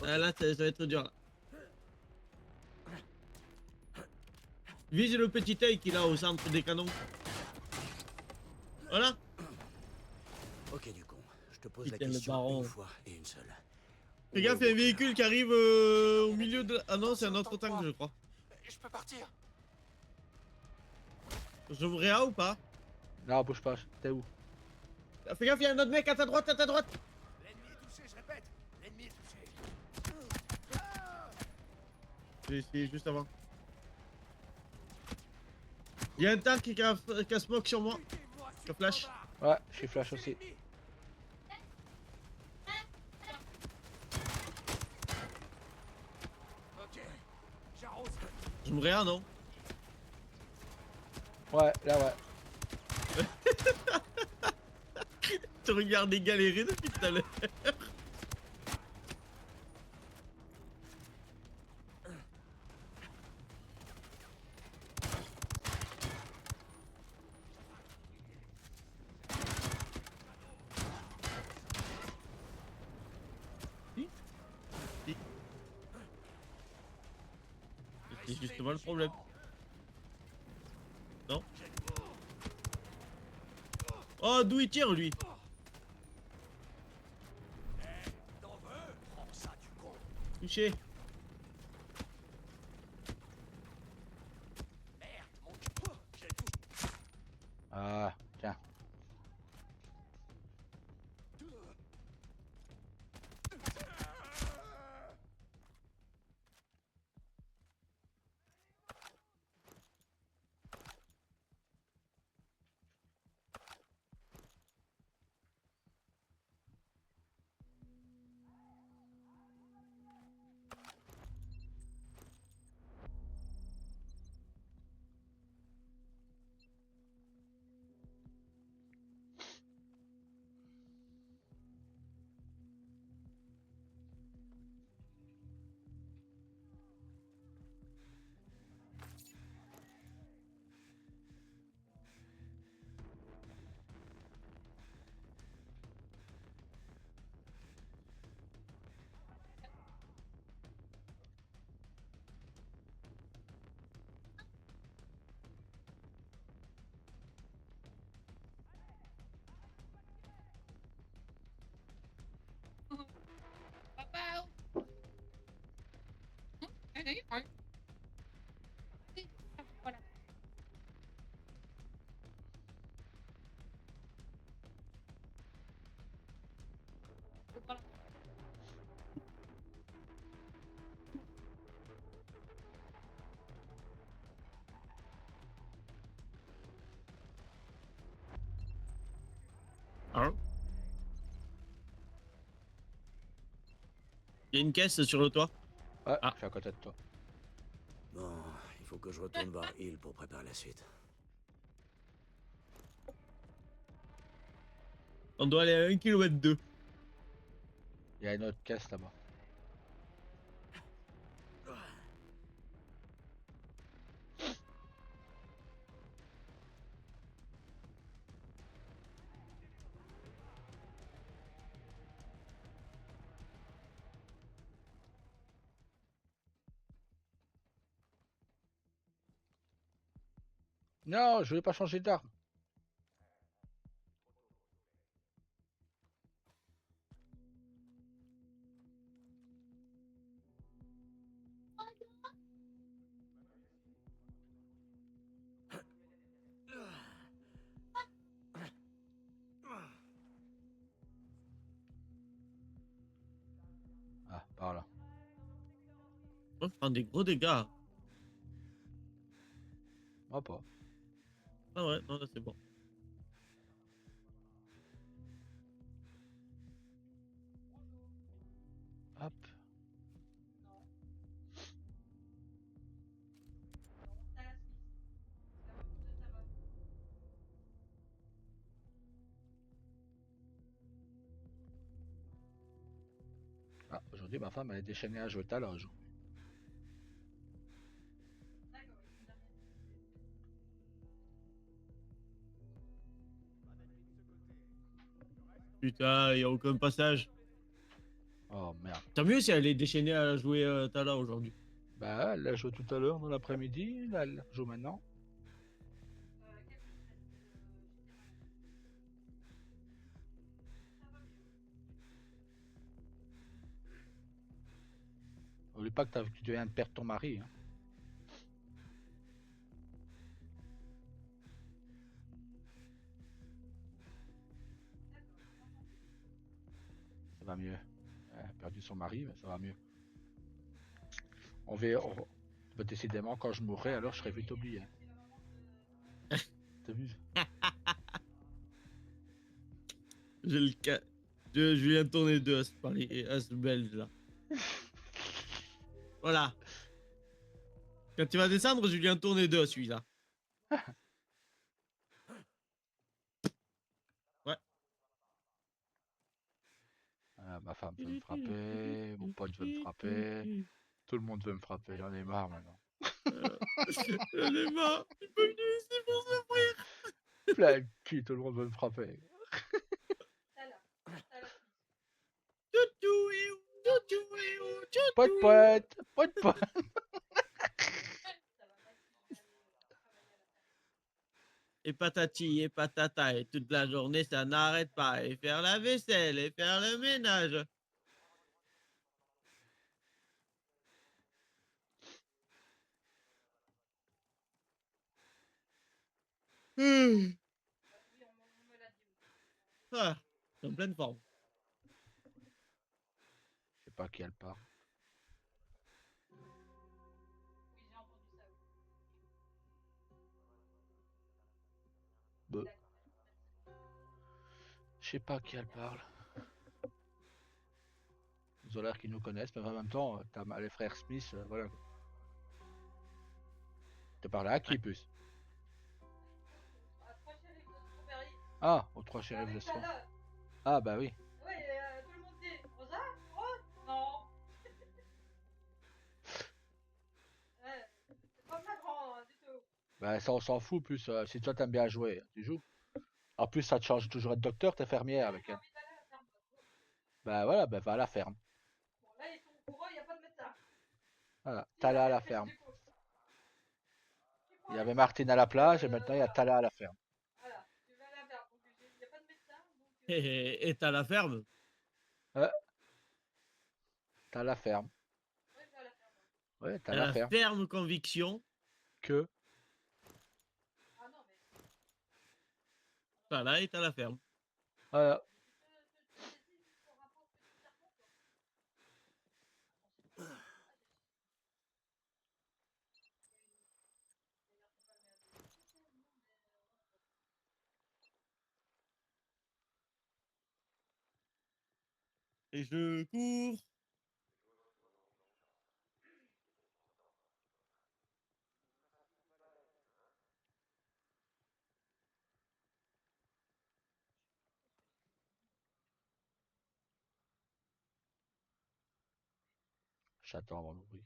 Ah, là, ça va être dur. Là. Vise le petit œil qu'il a au centre des canons. Voilà. Ok, du con. Je te pose Putain, la le question baron. une fois et une seule. Fais gaffe, il y a un véhicule qui arrive au milieu de... Ah non, c'est un autre tank, je crois. Je peux partir. J'ouvre Réa ou pas? Non, bouge pas. T'es où? Fais gaffe, il y a un autre mec à ta droite, à ta droite. L'ennemi est touché, je répète. L'ennemi est touché. Je vais essayer juste avant. Il y a un tank qui a smoke sur moi. Qui a flash. Ouais, je suis flash aussi. Ok, j'arrose. Je me Réa, non? Ouais, là, ouais. Tu regardes galérer depuis tout à l'heure. C'est justement le problème. Non? Oh, d'où il tire lui? T'en veux? Prends ça, du con. Touché. Merde, mon cul. J'ai tout. Ah, tiens. Hein? Il y a une caisse sur le toit. Ouais, Ah. je suis à côté de toi. Bon, il faut que je retourne voir Hill pour préparer la suite. On doit aller à 1 km 2. Il y a une autre caisse là-bas. Non, je voulais pas changer d'arme. Ah, par là. On prend des gros dégâts. Moi pas. Ah ouais, non, là c'est bon. Hop. Ah, aujourd'hui, ma femme elle est déchaînée à jouer tout à l'heure. Putain, y a aucun passage. Oh merde. Tant mieux si elle est déchaînée à jouer tout à l'heure aujourd'hui. Bah, elle a joué tout à l'heure dans l'après-midi, là, elle joue maintenant. Oublie pas que tu viens de perdre ton mari. Hein. Ça va mieux. Elle a perdu son mari, mais ça va mieux. Bah, décidément, quand je mourrai, alors je serai vite oublié. T'as vu? J'ai le cas. Je viens de tourner 2 à ce Paris, à ce Belge là. Voilà. Quand tu vas descendre, je viens de tourner 2 à celui-là. Ouais. Ah, ma femme veut me frapper, mon pote veut me frapper, tout le monde veut me frapper, j'en ai marre maintenant. J'en ai marre, je peux venir ici pour souffrir. Plein de cul, tout le monde veut me frapper. Poète, poète, poète, poète. Et patati et patata, et toute la journée ça n'arrête pas. Et faire la vaisselle, et faire le ménage. Ah, c'est en pleine forme. Je sais pas à qui elle parle. Bah. Je sais pas à qui elle parle. Ils ont l'air qu'ils nous connaissent, mais en même temps, t'as les frères Smith, voilà. Tu parles à qui, plus? Ah, aux 3 shérifs de Swan. Ah, bah oui. Oui, tout le monde dit Rosa, Rose, non. Ouais, c'est pas flagrant hein, du tout. Bah ça, on s'en fout, plus. Si toi, t'aimes bien jouer, tu joues. En plus, ça te change toujours être docteur, t'es fermière avec elle. Bah voilà, bah va à la ferme. Bon, là, ils sont au courant, il n'y a pas de médecin. Voilà, Tala à la ferme. Il y avait Martine à la plage et maintenant il y a Tala à la ferme. Voilà, tu vas à la ferme. Donc, il n'y a pas de médecin. Donc, Et t'as la ferme. T'as la ferme. ouais, t'as la ferme. Ouais, t'as Elle la a ferme. ferme conviction Que Ah non, mais. ça là est à la ferme. voilà. Et je cours. J'attends avant d'ouvrir.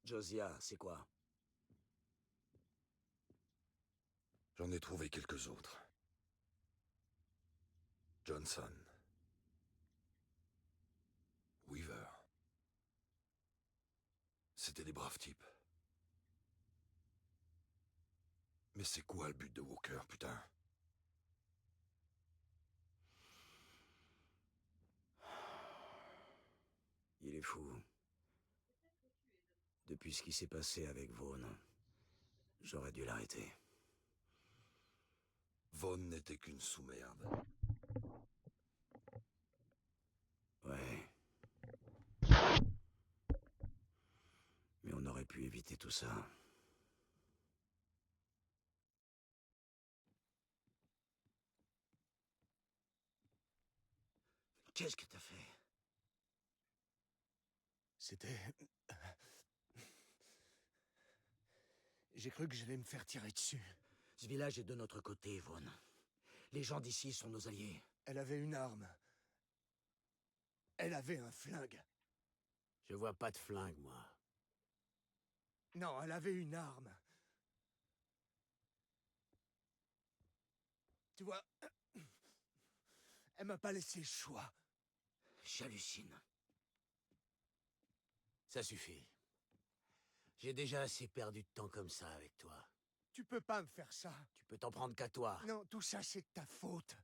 Josiah, c'est quoi? J'en ai trouvé quelques autres. Johnson. C'était des braves types. Mais c'est quoi le but de Walker, putain? Il est fou. Depuis ce qui s'est passé avec Vaughn, j'aurais dû l'arrêter. Vaughn n'était qu'une sous-merde. Ouais. Mais on aurait pu éviter tout ça. Qu'est-ce que t'as fait? C'était... J'ai cru que j'allais me faire tirer dessus. Ce village est de notre côté, Vaughn. Les gens d'ici sont nos alliés. Elle avait une arme. Elle avait un flingue. Je vois pas de flingue, moi. Non, elle avait une arme. Tu vois, elle m'a pas laissé le choix. J'hallucine. Ça suffit. J'ai déjà assez perdu de temps comme ça avec toi. Tu peux pas me faire ça. Tu peux t'en prendre qu'à toi. Non, tout ça, c'est de ta faute.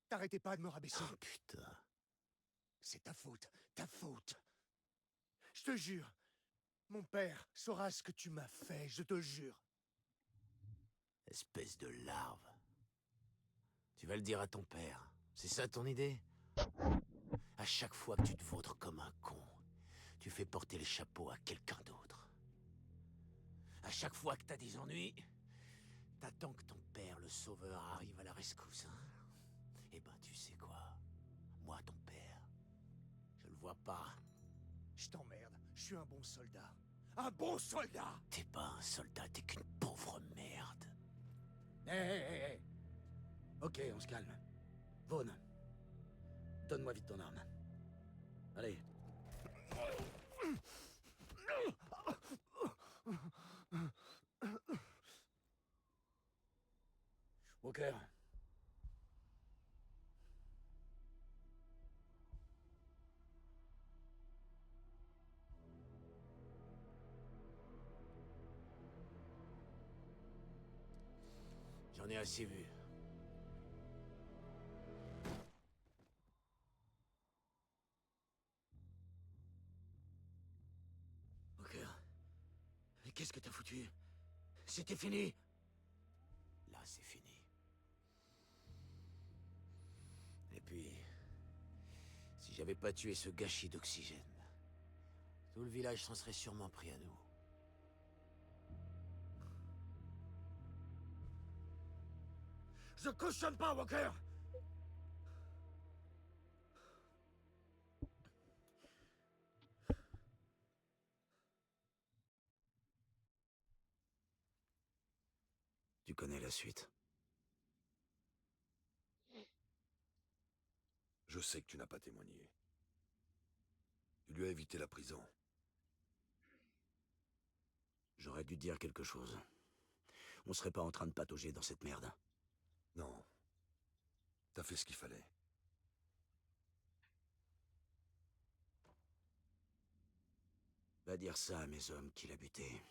T'arrêtais pas de me rabaisser. Oh, putain. C'est ta faute. Ta faute. Je te jure. Mon père saura ce que tu m'as fait, je te jure. Espèce de larve. Tu vas le dire à ton père. C'est ça ton idée? À chaque fois que tu te vautres comme un con, tu fais porter le chapeau à quelqu'un d'autre. À chaque fois que t'as des ennuis, t'attends que ton père, le sauveur, arrive à la rescousse. Eh ben, tu sais quoi? Moi, ton père, je le vois pas. Je t'emmerde. Je suis un bon soldat. Un bon soldat! T'es pas un soldat, t'es qu'une pauvre merde. Hé. Ok, on se calme. Vaughn, donne-moi vite ton arme. Allez. Walker. J'en ai assez vu. Walker. Qu'est-ce que t'as foutu? C'était fini. Là, c'est fini. Et puis, si j'avais pas tué ce gâchis d'oxygène, tout le village s'en serait sûrement pris à nous. Je cautionne pas, Walker! Tu connais la suite. Je sais que tu n'as pas témoigné. Tu lui as évité la prison. J'aurais dû dire quelque chose. On serait pas en train de patauger dans cette merde. Non. T'as fait ce qu'il fallait. Va dire ça à mes hommes qu'il a buté.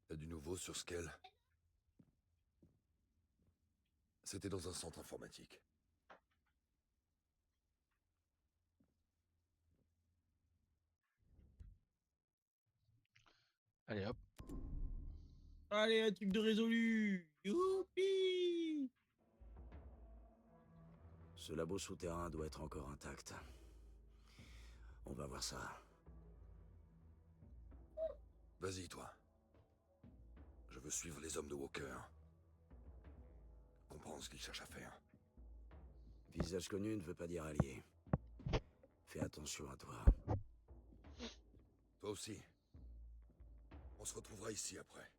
T'as du nouveau sur Skell? C'était dans un centre informatique. Allez hop. Allez, un truc de résolu. Youpi! Ce labo souterrain doit être encore intact. On va voir ça. Vas-y, toi. Je veux suivre les hommes de Walker. Comprendre ce qu'ils cherchent à faire. Visage connu ne veut pas dire allié. Fais attention à toi. Toi aussi. On se retrouvera ici après.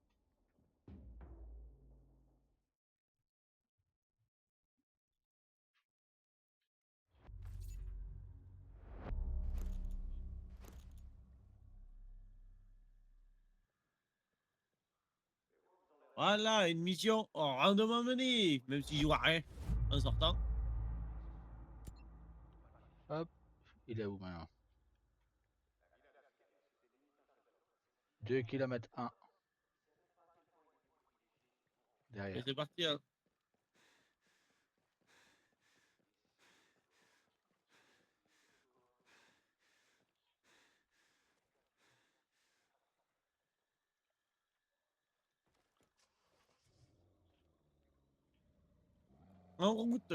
Voilà, une mission rendement menée, même si je vois rien en sortant. Hop, il est où maintenant? 2 km 1. Et Derrière. c'est parti, hein. En route.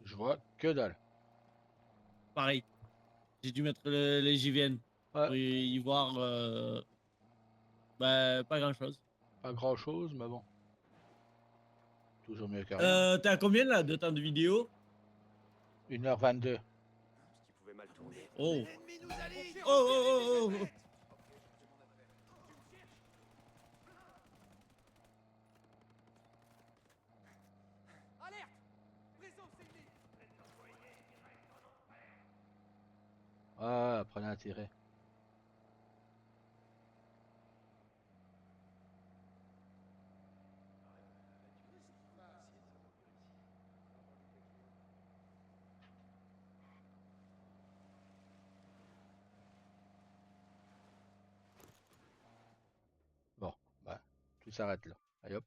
Je vois que dalle. Pareil. J'ai dû mettre les JVN pour y voir bah, pas grand chose. Pas grand chose, mais bon. Toujours mieux que rien. T'as combien là de temps de vidéo? 1h22. Oh. Oh, oh, oh, oh. Alerte! Présence ennemie! Ah, prenez un tiré. Bon, bah, tout s'arrête là. Allez hop.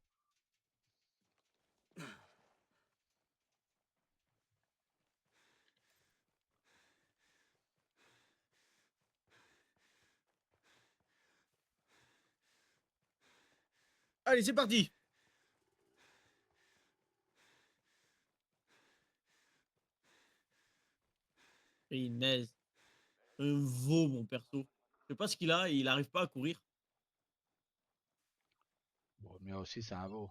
Allez, c'est parti. Punaise. Un veau, mon perso. Je sais pas ce qu'il a, il arrive pas à courir. Bon, mais aussi c'est un veau.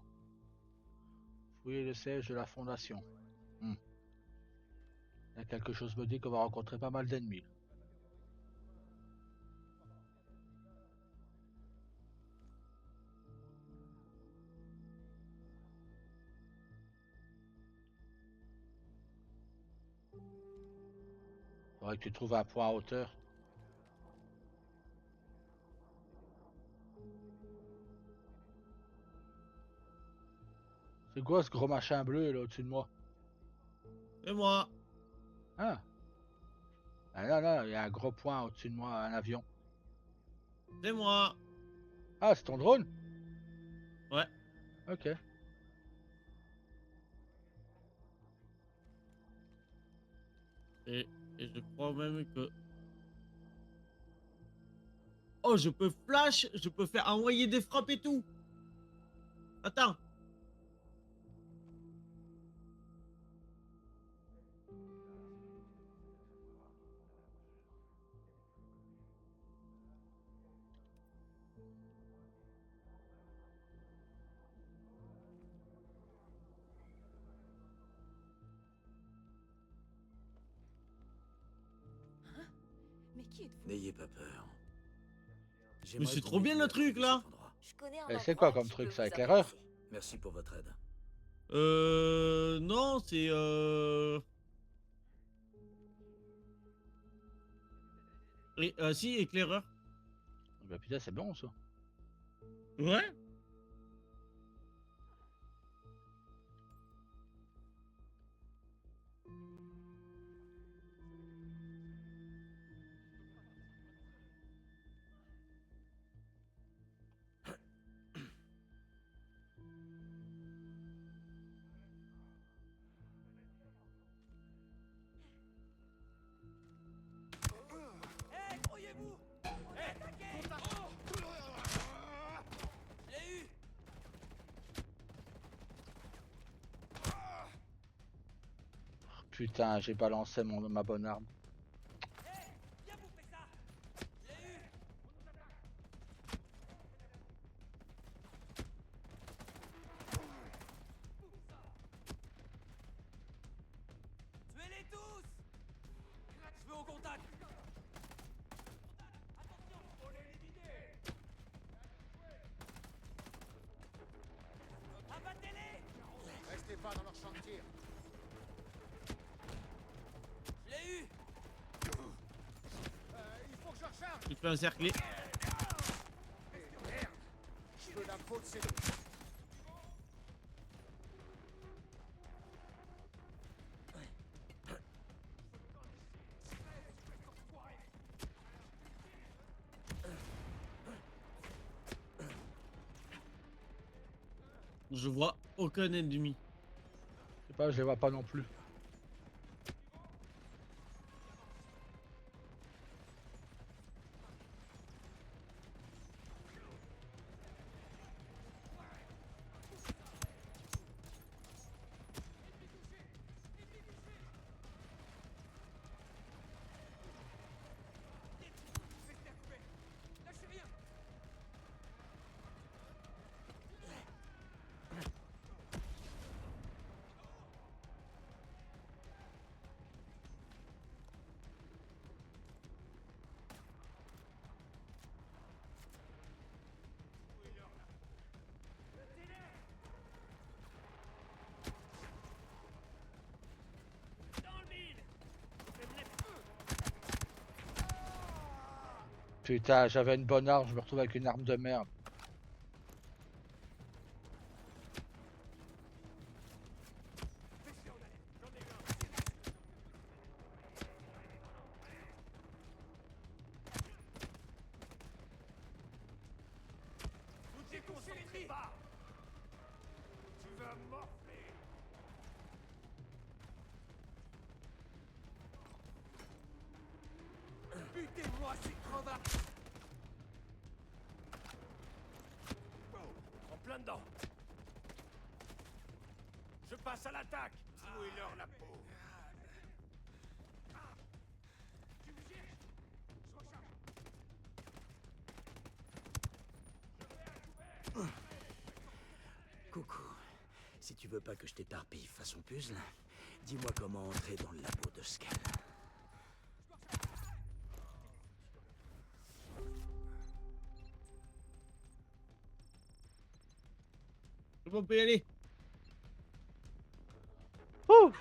Fouillez le siège de la fondation. Il y a quelque chose me dit qu'on va rencontrer pas mal d'ennemis. Faudrait que tu trouves un point à hauteur. C'est quoi ce gros machin bleu là au-dessus de moi? Et moi. Ah. Ah là là, il y a un gros point au-dessus de moi, un avion. C'est moi. Ah, c'est ton drone? Ouais. Ok. Et je crois même que... Oh, je peux flash, je peux faire envoyer des frappes et tout. Attends. Mais qui êtes-vous? N'ayez pas peur. Mais c'est trop bien le truc là. Et c'est quoi comme truc, ça, éclaireur? Merci pour votre aide. Non, c'est si, éclaireur. Bah putain, c'est bon ça. Ouais. Hé, grouillez-vous! Attaquez! Je l'ai eu! Putain, j'ai balancé ma bonne arme. Viens bouffer ça! Je l'ai eu! Tuez-les tous! Je veux au contact! Attention! Faut l'éliminer! Abattez-les! Restez pas dans leur champ de tir. Je l'ai eu! Il te fait encercler. Merde. Je veux la faute, c'est... Je vois aucun ennemi. Je sais pas, je les vois pas non plus. Putain, j'avais une bonne arme, je me retrouve avec une arme de merde. Vous déconcentrez pas. Tu vas morfler. Butez-moi ces crevards. En plein dedans. Je passe à l'attaque. Trouez-leur la peau. Coucou. Si tu veux pas que je t'éparpille façon puzzle, dis-moi comment entrer dans le labo de Skell. On peut y aller. Ouh.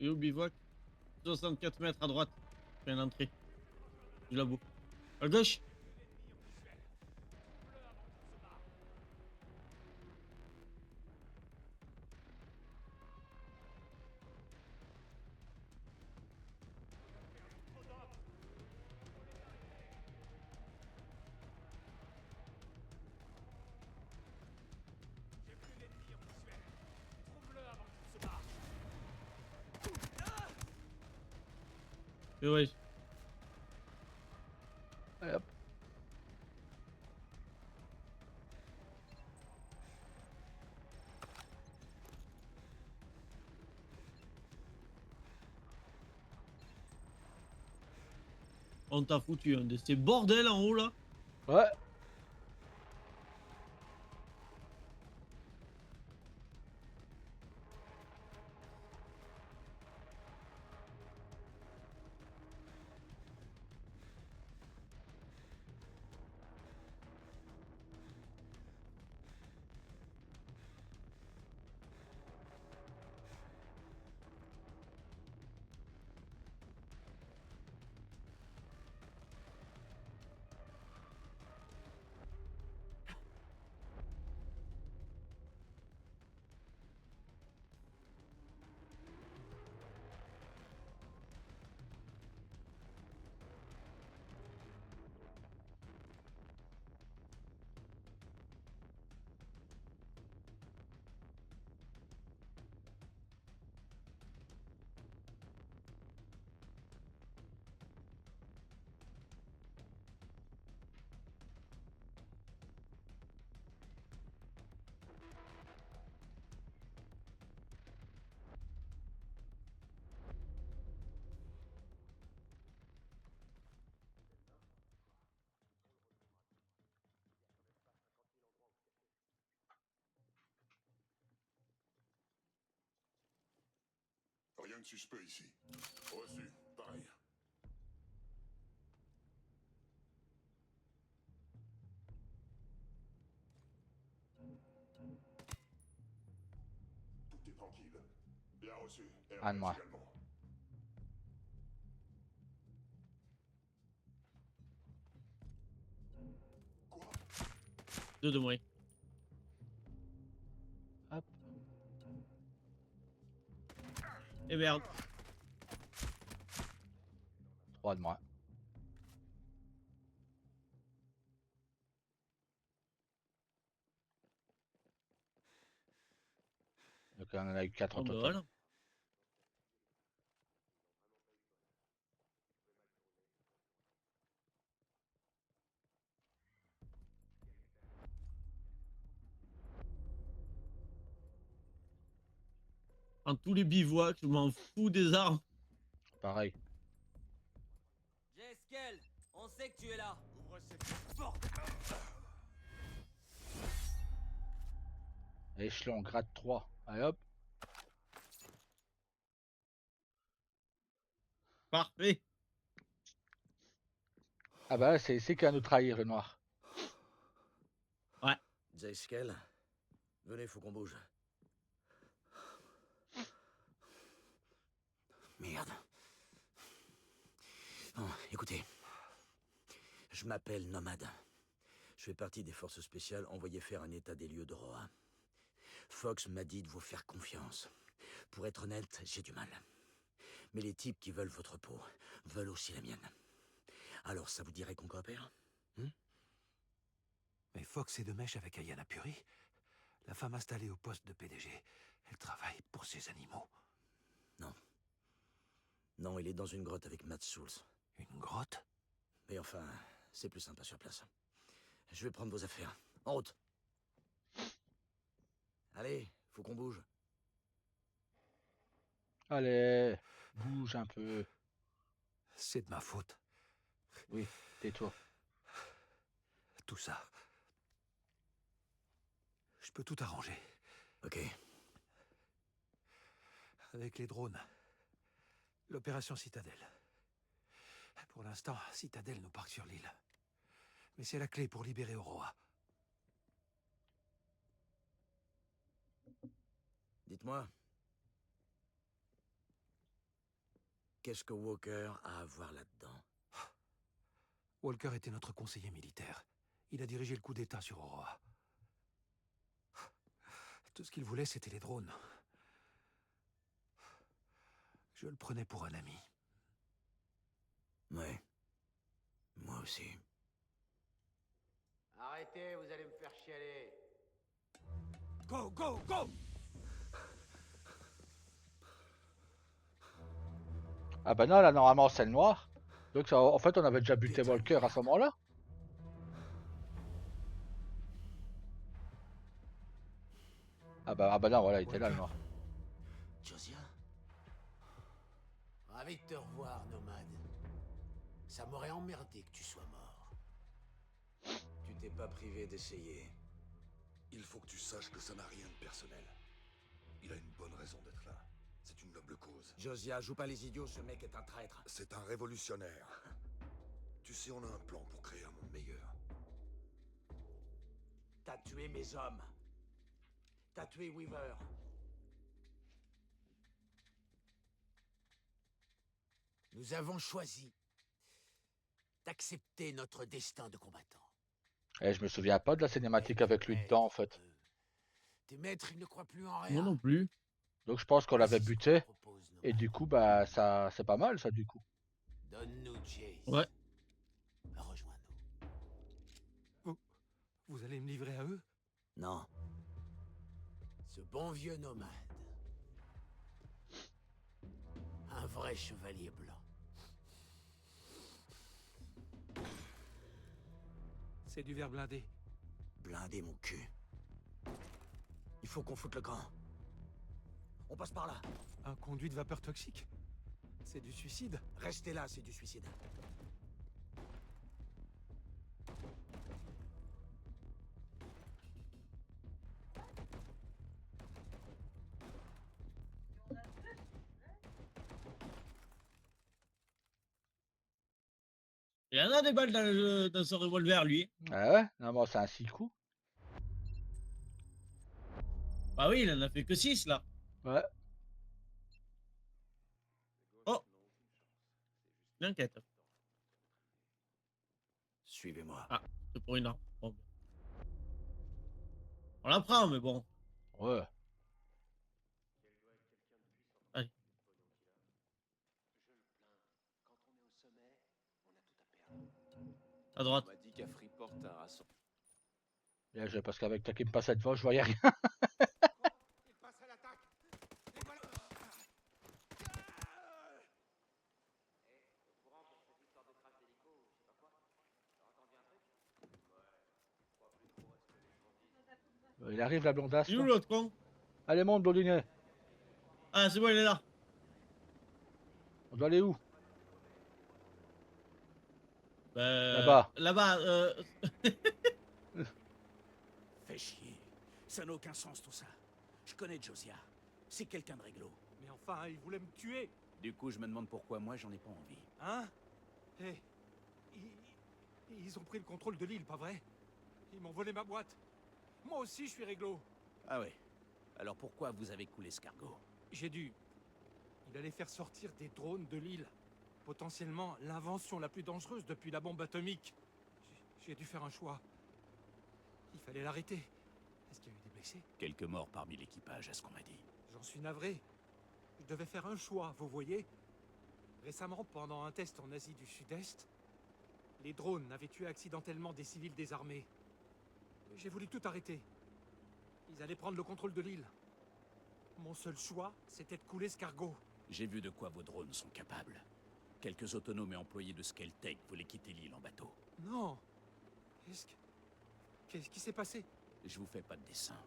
Et au bivouac. 64 mètres à droite. C'est une entrée. Du labo. À gauche. Et ouais. Allez, hop. On t'a foutu un de ces bordels en haut là. Ouais. Rien de suspect ici. Reçu, pareil. Tout est tranquille. Bien reçu. Un de moi. Également. Deux de moins. Hop. Et merde. 3 de moi. Donc on en a eu 4 Oh, en bah total. voilà. En tous les bivouacs, je m'en fous des armes. Pareil. Jeskel, on sait que tu es là. Ouvre cette porte. Échelon grade 3. Allez hop. Parfait. Ah bah c'est ici qu'il va nous trahir le noir. Ouais. Jeskel, venez, faut qu'on bouge. Merde. Bon, écoutez. Je m'appelle Nomade. Je fais partie des forces spéciales envoyées faire un état des lieux de Roa. Fox m'a dit de vous faire confiance. Pour être honnête, j'ai du mal. Mais les types qui veulent votre peau veulent aussi la mienne. Alors, ça vous dirait qu'on coopère? Mais Fox est de mèche avec Ayana Puri, la femme installée au poste de PDG. Elle travaille pour ces animaux. Non. Non, il est dans une grotte avec Matt Souls. Une grotte? Mais enfin, c'est plus sympa sur place. Je vais prendre vos affaires. En route. Allez, faut qu'on bouge. Allez, bouge un peu. C'est de ma faute. Oui, tais-toi. Tout ça. Je peux tout arranger. Ok. Avec les drones. L'opération Citadelle. Pour l'instant, Citadelle nous parque sur l'île. Mais c'est la clé pour libérer Aurora. Dites-moi. Qu'est-ce que Walker a à voir là-dedans? Walker était notre conseiller militaire. Il a dirigé le coup d'État sur Aurora. Tout ce qu'il voulait, c'était les drones. Je le prenais pour un ami. Ouais. Moi aussi. Arrêtez, vous allez me faire chialer. Go, go, go! Ah bah non, là normalement c'est le noir. Donc ça, en fait on avait déjà buté Walker à ce moment-là. Ah bah non, voilà, il était là le noir. Josiah? Ravi de te revoir, Nomade. Ça m'aurait emmerdé que tu sois mort. Tu t'es pas privé d'essayer. Il faut que tu saches que ça n'a rien de personnel. Il a une bonne raison d'être là. C'est une noble cause. Josiah, joue pas les idiots, ce mec est un traître. C'est un révolutionnaire. Tu sais, on a un plan pour créer un monde meilleur. T'as tué mes hommes. T'as tué Weaver. Nous avons choisi d'accepter notre destin de combattant. Et je me souviens pas de la cinématique avec lui dedans en fait. Tes maîtres, ils ne croient plus en rien. Moi non plus. Donc je pense qu'on l'avait buté. Et du coup bah ça c'est pas mal ça du coup. Donne-nous Jace. Ouais. Rejoins-nous. Vous allez me livrer à eux? Non. Ce bon vieux nomade. Un vrai chevalier blanc. C'est du verre blindé. Blindé mon cul. Il faut qu'on foute le camp. On passe par là. Un conduit de vapeur toxique? C'est du suicide? Restez là, c'est du suicide. Il en a des balles dans son revolver, lui. Ah ouais? Non, bon, c'est un 6 coups. Bah oui, il en a fait que 6 là. Ouais. Oh, une enquête. Suivez-moi. Ah, c'est pour une arme. Bon. On la prend, mais bon. Ouais. Allez. À droite. On m'a dit qu'à Freeport, t'as un rassemblement. Bien joué, parce qu'avec toi qui me passait devant, je voyais rien. Il passe à l'attaque. Et voilà. Il arrive la blondasse. Il est où là. l'autre con? Allez, monte, blondinet. Ah, c'est bon, il est là. On doit aller où? Là-bas. Fais chier. Ça n'a aucun sens tout ça. Je connais Josiah. C'est quelqu'un de réglo. Mais enfin, il voulait me tuer. Du coup, je me demande pourquoi moi j'en ai pas envie. Hein? Hé, ils ont pris le contrôle de l'île, pas vrai? Ils m'ont volé ma boîte. Moi aussi, je suis réglo. Ah ouais. Alors pourquoi vous avez coulé ce cargo? J'ai dû... Il allait faire sortir des drones de l'île. Potentiellement l'invention la plus dangereuse depuis la bombe atomique. J'ai dû faire un choix. Il fallait l'arrêter. Est-ce qu'il y a eu des blessés? Quelques morts parmi l'équipage, à ce qu'on m'a dit. J'en suis navré. Je devais faire un choix, vous voyez? Récemment, pendant un test en Asie du Sud-Est, les drones avaient tué accidentellement des civils désarmés. J'ai voulu tout arrêter. Ils allaient prendre le contrôle de l'île. Mon seul choix, c'était de couler ce cargo. J'ai vu de quoi vos drones sont capables. Quelques autonomes et employés de Scale-Tech voulaient quitter l'île en bateau. Non. Qu'est-ce qui s'est passé? Je vous fais pas de dessin.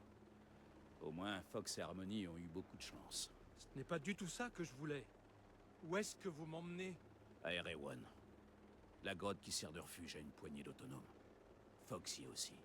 Au moins, Fox et Harmony ont eu beaucoup de chance. Ce n'est pas du tout ça que je voulais. Où est-ce que vous m'emmenez? À RA1. La grotte qui sert de refuge à une poignée d'autonomes. Fox y est aussi.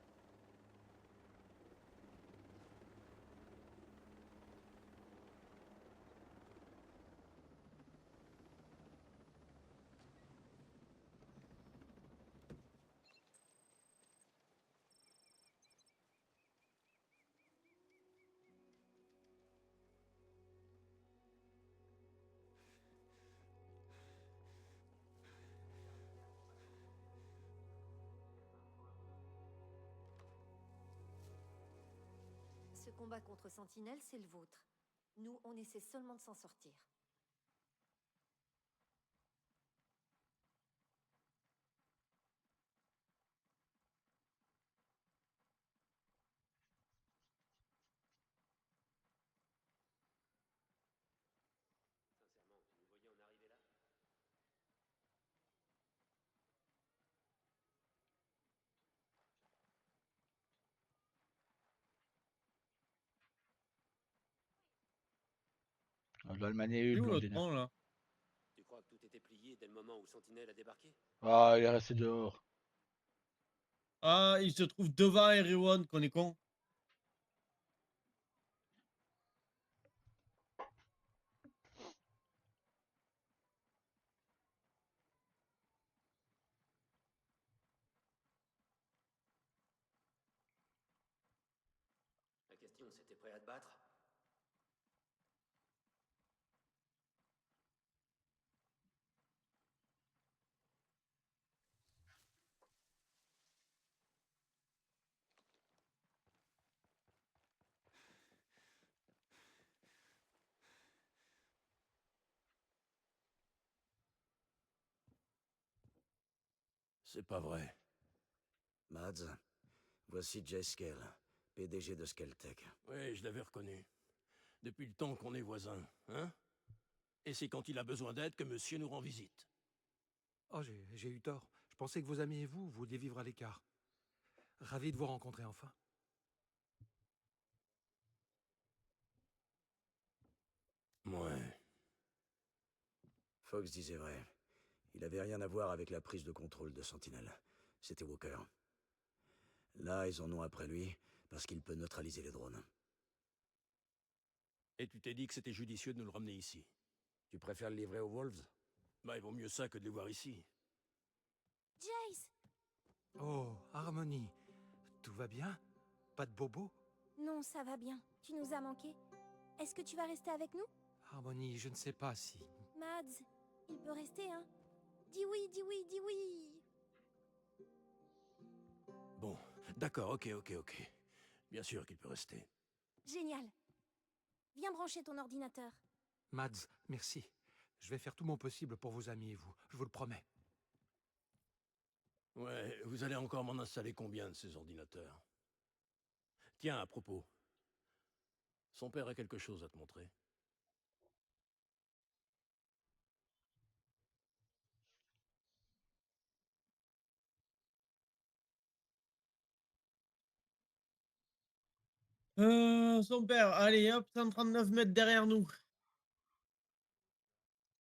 Ce combat contre Sentinelle, c'est le vôtre. Nous, on essaie seulement de s'en sortir. On doit le manier une, Il est où l'autre blondinet. con là? Tu crois que tout était plié dès le moment où Sentinelle a débarqué? Ah, il est resté dehors. Ah, il se trouve devant Everyone, qu'on est con. La question, c'était prêt à te battre? C'est pas vrai. Mads, voici Jay Scale, PDG de Scale-Tech. Oui, je l'avais reconnu. Depuis le temps qu'on est voisins, hein? Et c'est quand il a besoin d'aide que monsieur nous rend visite. Oh, j'ai eu tort. Je pensais que vos amis et vous vouliez vivre à l'écart. Ravi de vous rencontrer enfin. Ouais. Fox disait vrai. Il avait rien à voir avec la prise de contrôle de Sentinelle. C'était Walker. Là, ils en ont après lui, parce qu'il peut neutraliser les drones. Et tu t'es dit que c'était judicieux de nous le ramener ici. Tu préfères le livrer aux Wolves? Bah, il vaut mieux ça que de les voir ici. Jace! Oh, Harmony. Tout va bien? Pas de bobo? Non, ça va bien. Tu nous as manqué. Est-ce que tu vas rester avec nous? Harmony, je ne sais pas si... Mads, il peut rester, hein? Dis oui, dis oui, dis oui! Bon, d'accord, ok. Bien sûr qu'il peut rester. Génial. Viens brancher ton ordinateur. Mads, merci. Je vais faire tout mon possible pour vos amis et vous. Je vous le promets. Ouais, vous allez encore m'en installer combien de ces ordinateurs? Tiens, à propos. Son père a quelque chose à te montrer. Son père, allez hop, 139 mètres derrière nous.